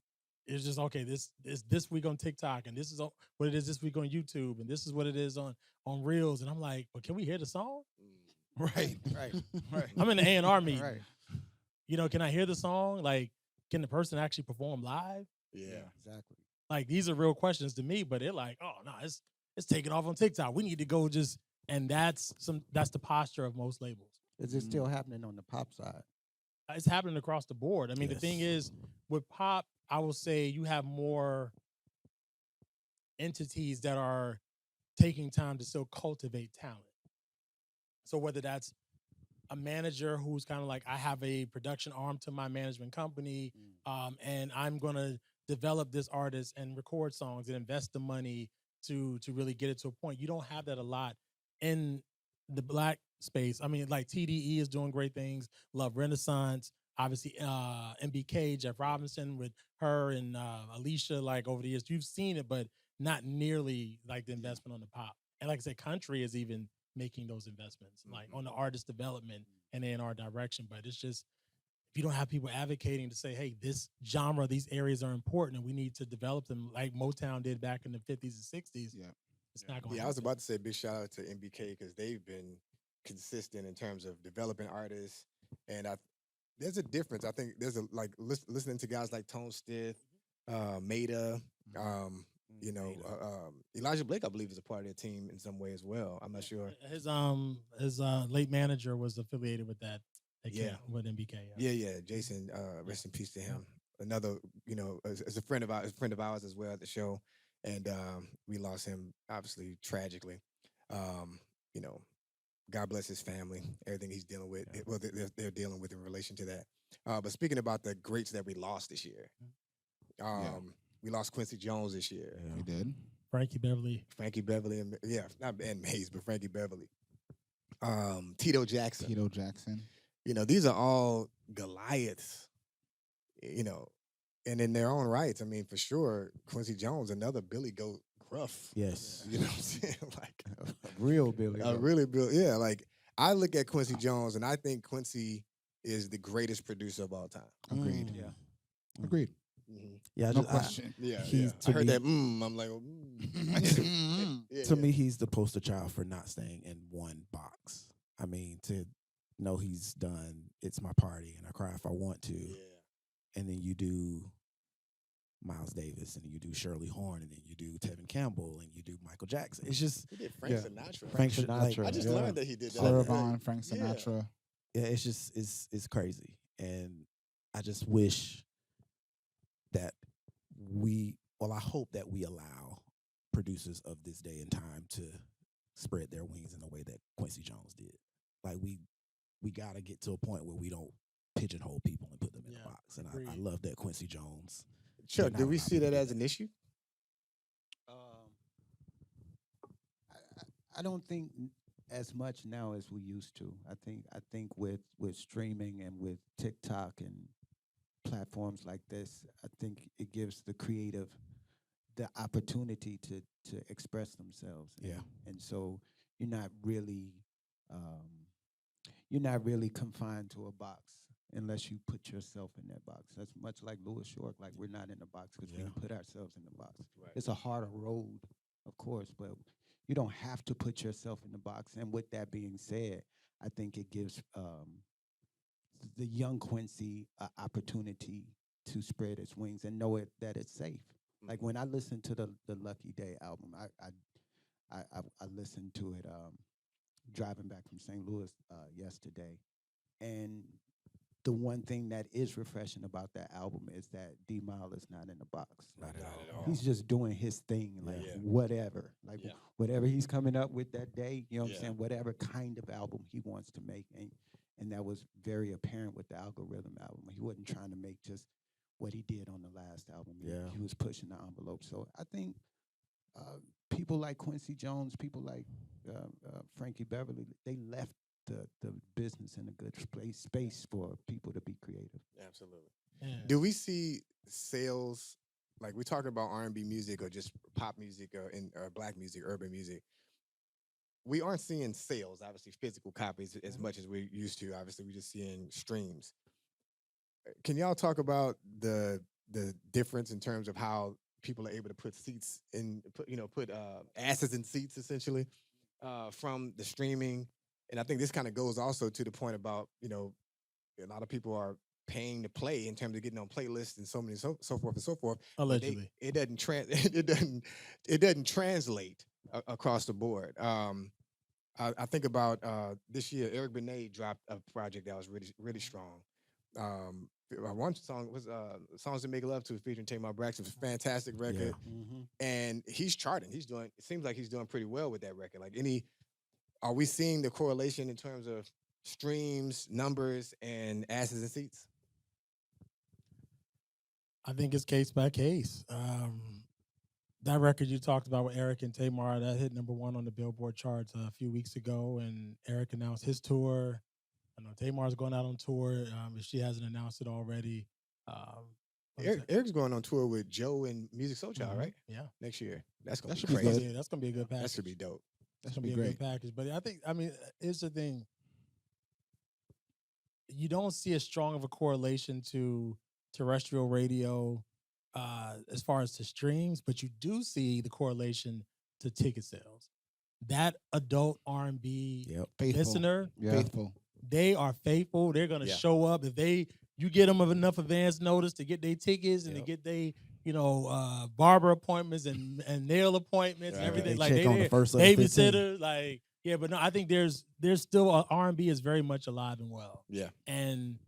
it's just okay. This is this week on TikTok, and this is what it is this week on YouTube, and this is what it is on Reels. And I'm like, well, can we hear the song? Right. I'm in the A&R meeting. Right. Can I hear the song? Like, can the person actually perform live? Yeah. Exactly. Like, these are real questions to me, but they're like, oh no, it's taking off on TikTok. We need to go and that's the posture of most labels. Is it still happening on the pop side? It's happening across the board. I mean, the thing is, with pop, I will say you have more entities that are taking time to still cultivate talent. So whether that's a manager who's kind of like, I have a production arm to my management company, and I'm going to develop this artist and record songs and invest the money to really get it to a point. You don't have that a lot in the black space. I mean, like TDE is doing great things. Love Renaissance, obviously MBK, Jeff Robinson with her and Alicia, like over the years. You've seen it, but not nearly like the investment on the pop. And like I said, country is even making those investments, like on the artist development and A&R direction. But it's just, if you don't have people advocating to say, hey, this genre, these areas are important and we need to develop them like Motown did back in the 50s and 60s, it's not going to happen. I was about to say big shout out to MBK because they've been consistent in terms of developing artists. And there's a difference. I think there's listening to guys like Tone Stith, Maida, Elijah Blake, I believe, is a part of their team in some way as well. I'm not sure. His late manager was affiliated with that. With MBK. Yeah. Jason, rest in peace to him. Another, as a friend of ours as well at the show, and we lost him obviously tragically. God bless his family, everything he's dealing with. Well, they're dealing with in relation to that. But speaking about the greats that we lost this year, we lost Quincy Jones this year. Yeah, we did. Frankie Beverly, and not Ben Mays, but Frankie Beverly. Tito Jackson. These are all Goliaths, and in their own rights. I mean, for sure, Quincy Jones, another Billy Goat Gruff. Yes. You know what I'm saying? Like Real Billy. Really Bill. Yeah, like I look at Quincy Jones and I think Quincy is the greatest producer of all time. Agreed. Yeah. Agreed. Mm-hmm. Yeah, No question. I heard that. I'm like, to me, he's the poster child for not staying in one box. I mean, to know he's done It's My Party and I Cry If I Want To, and then you do Miles Davis, and then you do Shirley Horn, and then you do Tevin Campbell, and you do Michael Jackson. It's just he did Frank Sinatra. Frank Sinatra. I just learned that he did that. Sarah Vaughan, Frank Sinatra. Yeah, it's just it's crazy, and I just wish that I hope that we allow producers of this day and time to spread their wings in the way that Quincy Jones did. Like we got to get to a point where we don't pigeonhole people and put them in a box. And I love that Quincy Jones. Chuck, do we see that as an issue? I don't think as much now as we used to. I think with streaming and with TikTok and platforms like this, I think it gives the creative the opportunity to express themselves. And so you're not really confined to a box. unless you put yourself in that box. That's much like Louis Short. Like we're not in the box because we put ourselves in the box. Right. It's a harder road, of course, but you don't have to put yourself in the box. And with that being said, I think it gives the young Quincy an opportunity to spread its wings and know that it's safe. Like when I listened to the Lucky Day album, I listened to it driving back from St. Louis yesterday, and the one thing that is refreshing about that album is that D-Mile is not in the box. Not at all. He's just doing his thing, like whatever. Like whatever he's coming up with that day, you know what I'm saying? Whatever kind of album he wants to make. And that was very apparent with the Algorithm album. He wasn't trying to make just what he did on the last album. He was pushing the envelope. So I think people like Quincy Jones, people like Frankie Beverly, they left the business in a good space for people to be creative. Absolutely. Yeah. Do we see sales, like we're talking about R&B music or just pop music or black music, urban music? We aren't seeing sales, obviously physical copies as much as we're used to. Obviously, we're just seeing streams. Can y'all talk about the difference in terms of how people are able to put seats in, put asses in seats essentially from the streaming? And I think this kind of goes also to the point about, a lot of people are paying to play in terms of getting on playlists and so forth and so forth. Allegedly, it doesn't translate across the board. I think about this year, Eric Benet dropped a project that was really, really strong. One song was "Songs to Make Love To" featuring Tamar Braxton. It was a fantastic record, and he's charting. It seems like he's doing pretty well with that record. Like are we seeing the correlation in terms of streams, numbers, and asses and seats? I think it's case by case. That record you talked about with Eric and Tamar, that hit #1 on the Billboard charts a few weeks ago, and Eric announced his tour. I know Tamar's going out on tour if she hasn't announced it already. Eric's going on tour with Joe and Music Soul Child, right? Yeah, next year. That's gonna be crazy. crazy. That's gonna be a good package. That should be dope. That's gonna be a good package. But here's the thing. You don't see as strong of a correlation to terrestrial radio as far as to streams, but you do see the correlation to ticket sales. That adult R&B listener, faithful. They are faithful. They're gonna show up if you get them enough advance notice to get their tickets and to get their barber appointments and nail appointments and everything. They like check on the first of the babysitter, but no, I think there's still R&B is very much alive and well. Yeah, and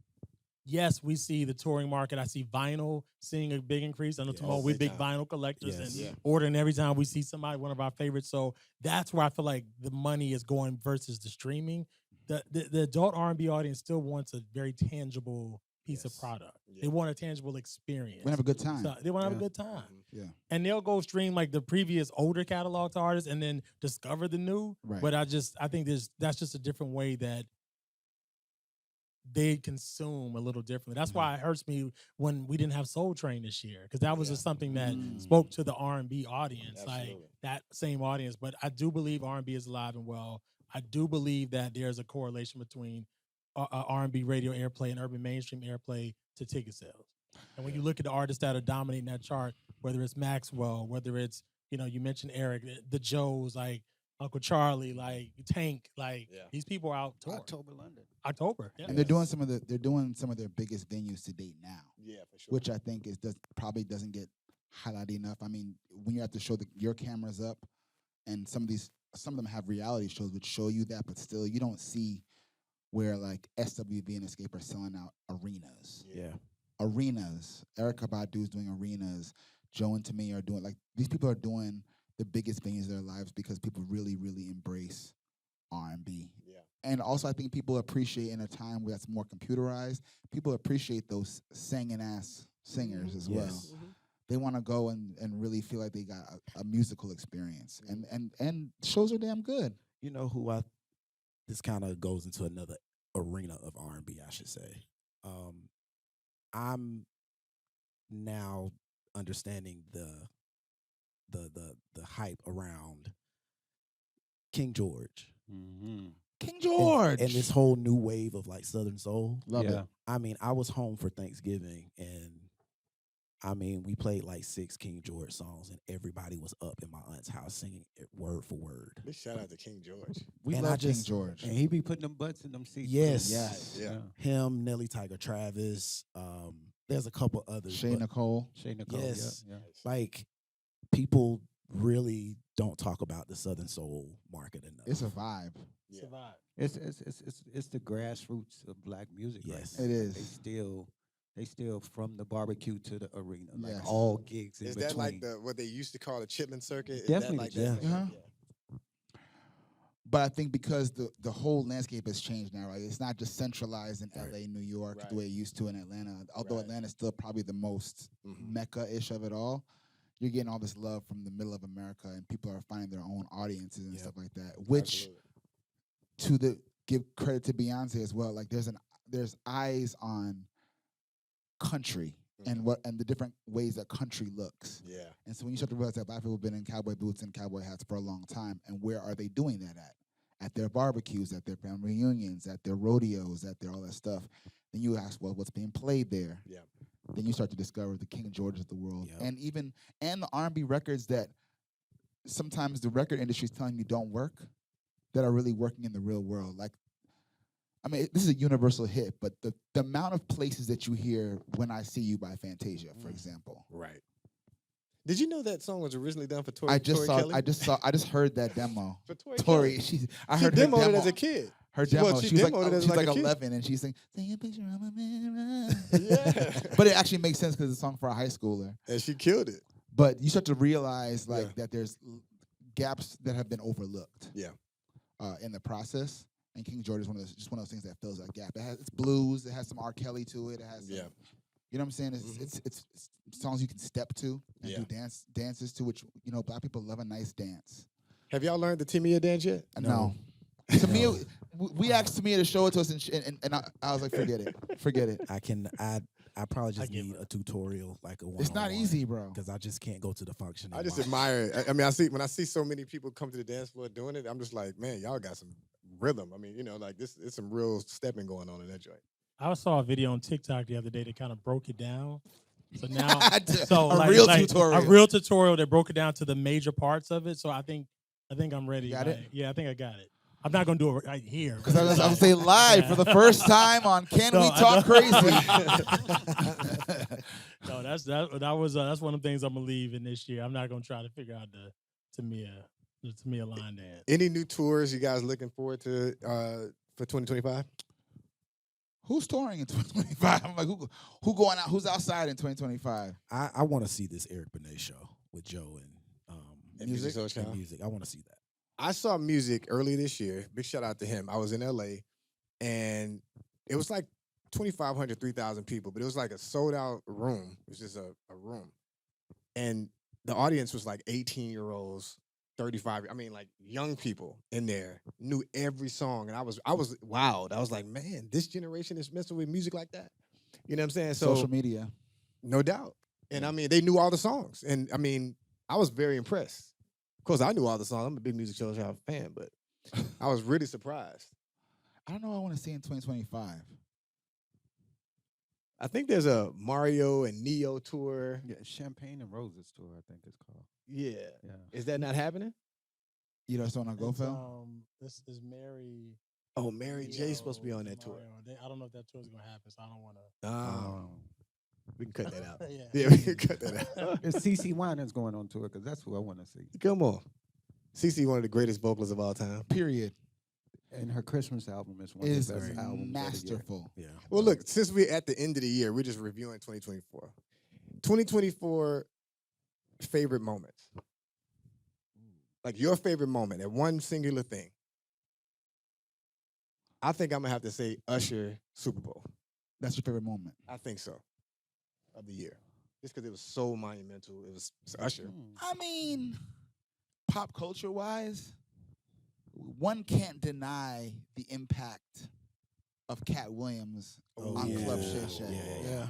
yes, we see the touring market. I see vinyl seeing a big increase. I know tomorrow we're big vinyl collectors and ordering every time we see somebody, one of our favorites. So that's where I feel like the money is going versus the streaming. The adult R&B audience still wants a very tangible piece of product. They want a tangible experience. We have a good time. So they want to have a good time. Yeah. And they'll go stream like the previous older catalog to artists and then discover the new. Right. But I think that's just a different way that they consume a little differently. That's why it hurts me when we didn't have Soul Train this year, because that was just something that spoke to the R&B audience, like that same audience. But I do believe R&B is alive and well. I do believe that there's a correlation between R&B radio airplay and urban mainstream airplay to ticket sales. And when you look at the artists that are dominating that chart, whether it's Maxwell, whether it's, you mentioned Eric, the Joes, like Uncle Charlie, like Tank, like these people are out touring. October, yeah. And they're doing some of their biggest venues to date now. Yeah, for sure. Which I think probably doesn't get highlighted enough. I mean, when you have to show your cameras up, and some of them have reality shows which show you that, but still you don't see where like SWV and Escape are selling out arenas. Yeah. Arenas. Erykah Badu's doing arenas. Joe and Tammy are doing, like, these people are doing the biggest venues of their lives because people really, really embrace R&B. Yeah. And also I think people appreciate, in a time where that's more computerized, people appreciate those singing ass singers as well. They want to go and really feel like they got a musical experience. And shows are damn good. You know who this kind of goes into another arena of R&B, I should say. I'm now understanding the hype around King George. King George. And this whole new wave of like Southern soul. Love it. I mean, I was home for Thanksgiving and I mean, we played like 6 King George songs and everybody was up in my aunt's house singing it word for word. Big shout out to King George. We And love I just- King George. And he be putting them butts in them seats. Yes. Yes. Yeah. Him, Nelly, Tiger, Travis. There's a couple others. Shay but, Nicole. Shay Nicole. Yes. Yeah. like people really don't talk about the Southern soul market enough. It's a vibe. Yeah. Survive. It's the grassroots of black music. Yes. Right It now. is. They still from the barbecue to the arena, like Yes. all gigs in Is between. that like what they used to call the Chitlin circuit? Is Definitely that like the that? Chitlin circuit. But I think because the whole landscape has changed now, right? It's not just centralized in LA, New York, Right. the way it used to in Atlanta. Although Right. Atlanta's still probably the most Mhm. mecca-ish of it all. You're getting all this love from the middle of America, and people are finding their own audiences and Yep. stuff like that. Which, Absolutely. give credit to Beyonce as well. Like there's eyes on country and the different ways that country looks. Yeah. And so when you start to realize that black people have been in cowboy boots and cowboy hats for a long time, and where are they doing that at? At their barbecues, at their family reunions, at their rodeos, at their all that stuff. Then you ask, well, what's being played there? Yeah. Then you start to discover the King Georges of the world, Yep. and the R&B records that sometimes the record industry is telling you don't work, that are really working in the real world. Like, I mean, this is a universal hit, but the amount of places that you hear "When I See You" by Fantasia, for example. Right. Did you know that song was originally done for Tori? I just Kelly? heard that demo. For Tori. Tori, Kelly. I She heard her demoed it demo. as a kid. Her Well, demo. she She was demoed it as she's like like a kid. 11, and she's saying, "Take a picture of a mirror." Yeah. But it actually makes sense because it's a song for a high schooler. And she killed it. But you start to realize Yeah. that there's gaps that have been overlooked. Yeah. In the process, and King George is one of those things that fills that gap. It's blues. It has some R. Kelly to it. It has some, Yeah. you know what I'm saying? It's songs you can step to and Yeah. do dances to, which black people love a nice dance. Have y'all learned the Timia dance yet? No. Tamia, we asked Tamia to show it to us, and I was like, forget it. I probably just give need a tutorial, like a one. It's not easy, bro. because I just can't go to the function. I and just watch. admire it. I mean, when I see so many people come to the dance floor doing it, I'm just like, man, y'all got some rhythm. I mean, like this, it's some real stepping going on in that joint. I saw a video on TikTok the other day that kind of broke it down. So now, A real tutorial. a real tutorial that broke it down to the major parts of it. So I think I'm ready. Got it? Yeah, I think I got it. I'm not gonna do it right here Because I was going to say live for the first time on Can No, We I Talk know. Crazy? No, that's one of the things I'm gonna leave in this year. I'm not gonna try to figure out the Tamia line dance. Any new tours you guys looking forward to for 2025? Who's touring in 2025? I'm like, who going out? Who's outside in 2025? I want to see this Eric Benet show with Joe and Music? and music. I want to see that. I saw Music early this year. Big shout out to him. I was in LA, and it was like 2,500, 3,000 people, but it was like a sold out room. It was just a room. And the audience was like 18-year-olds, 35. I mean, like young people in there knew every song. And I was wowed. I was like, man, this generation is messing with music like that. You know what I'm saying? So Social media. no doubt. And I mean, they knew all the songs. And I mean, I was very impressed. Of course, I knew all the songs. I'm a big Music Shoutout fan, but I was really surprised. I don't know what I want to see in 2025. I think there's a Mario and Neo tour. Yeah, Champagne and Roses tour, I think it's called. Yeah. Yeah. Is that not happening? You know, someone on Go It's, Phil? This is Mary. Oh, Mary J's supposed to be on that tour. I don't know if that tour is gonna happen, so I don't want to. Oh, we can cut that out. Yeah. Yeah, we can cut that out. It's CeCe Winans going on tour because that's who I want to see. Come on. CeCe, one of the greatest vocalists of all time. Period. And her Christmas album is one Is of the best albums of the year. masterful. Yeah. Well, look, since we're at the end of the year, we're just reviewing 2024. 2024 favorite moments. Like your favorite moment at one singular thing. I think I'm going to have to say Usher Super Bowl. That's your favorite moment. I think so. Of the year. Just because it was so monumental. It was Usher. I mean, pop culture wise, one can't deny the impact of Cat Williams on yeah. Club Shay Shay. Yeah.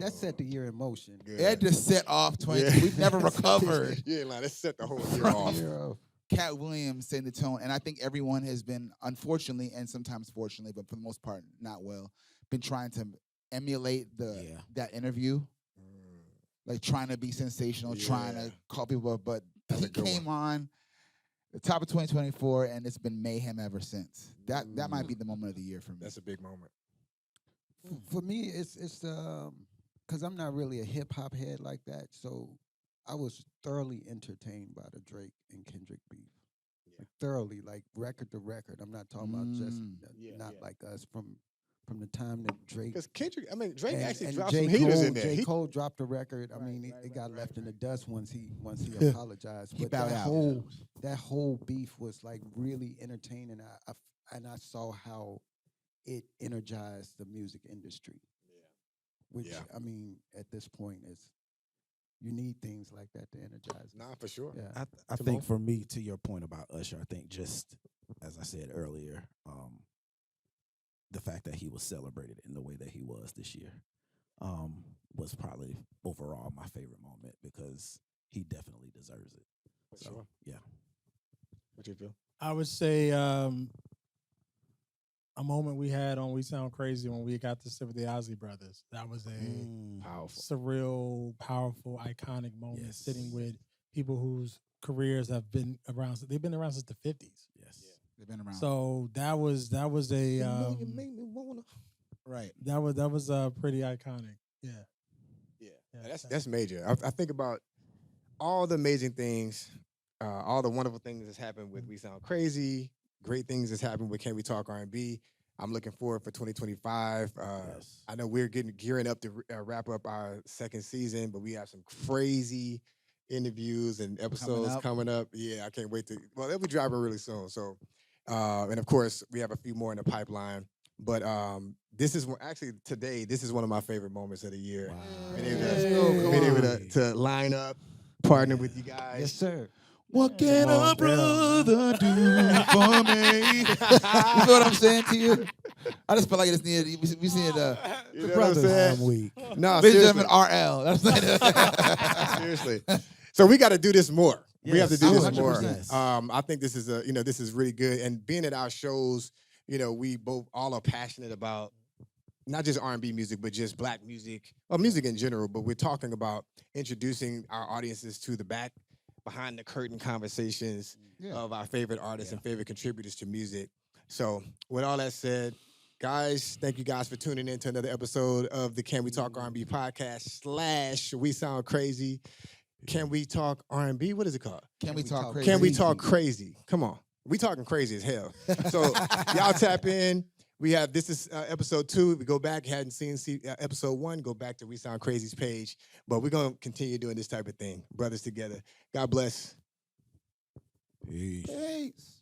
That set the year in motion. Good. It just set off 20. Yeah. We've never recovered You ain't lying. That set the whole year From- off. Year of Cat Williams setting the tone, and I think everyone has been, unfortunately, and sometimes fortunately, but for the most part, not well, been trying to emulate that interview, like trying to be sensational, trying to call people up. But he came on the top of 2024, and it's been mayhem ever since. That might be the moment of the year for me. That's a big moment. For me, it's because I'm not really a hip hop head like that, so I was thoroughly entertained by the Drake and Kendrick beef. Like, thoroughly, like record to record. I'm not talking about just not like us from the time that Drake. Because Kendrick, Drake actually and dropped J. some heaters Cole, in there. J. Cole dropped a record. It got left in the dust once he apologized. But bowed out. That whole beef was like really entertaining. I saw how it energized the music industry. Which at this point is. You need things like that to energize. Nah, for sure. Yeah. I think for me, to your point about Usher, I think just as I said earlier, the fact that he was celebrated in the way that he was this year was probably overall my favorite moment because he definitely deserves it. For sure. Yeah. What you feel? I would say a moment we had on We Sound Crazy when we got to sit with the Ozzy Brothers. That was a Powerful, surreal, powerful, iconic moment sitting with people whose careers have been around. They've been around since the 50s. Yes. They've been around. So that was a you make me wanna. Right. that was pretty iconic. Yeah. That's major. I think about all the amazing things, all the wonderful things that's happened with We Sound Crazy. Great things that's happened with Can We Talk R&B. I'm looking forward for 2025. I know we're gearing up to wrap up our second season, but we have some crazy interviews and episodes coming up. Yeah, I can't wait to. Well, they'll be dropping really soon. So, and of course, we have a few more in the pipeline. But this is today. This is one of my favorite moments of the year. Wow. Being able to line up, partner with you guys. Yes, sir. What can a brother do for me? You know what I'm saying to you? I just feel like I just needed. We needed You know what I'm saying? Week. No, Ladies seriously. and gentlemen, RL. That's not Seriously. So we got to do this more. We have to do this 100%. more. I think this is this is really good. And being at our shows, we all are passionate about not just R&B music, but just black music, or music in general. But we're talking about introducing our audiences to the behind the curtain conversations of our favorite artists and favorite contributors to music. So with all that said, guys, thank you guys for tuning in to another episode of the Can We Talk R&B podcast / We Sound Crazy. Can We Talk R&B? What is it called? Can we talk crazy? Can We Talk Crazy? Come on. We talking crazy as hell. So y'all tap in. This is episode 2. We go back, hadn't seen episode 1, go back to We Sound Crazy's page. But we're going to continue doing this type of thing. Brothers together. God bless. Peace. Peace.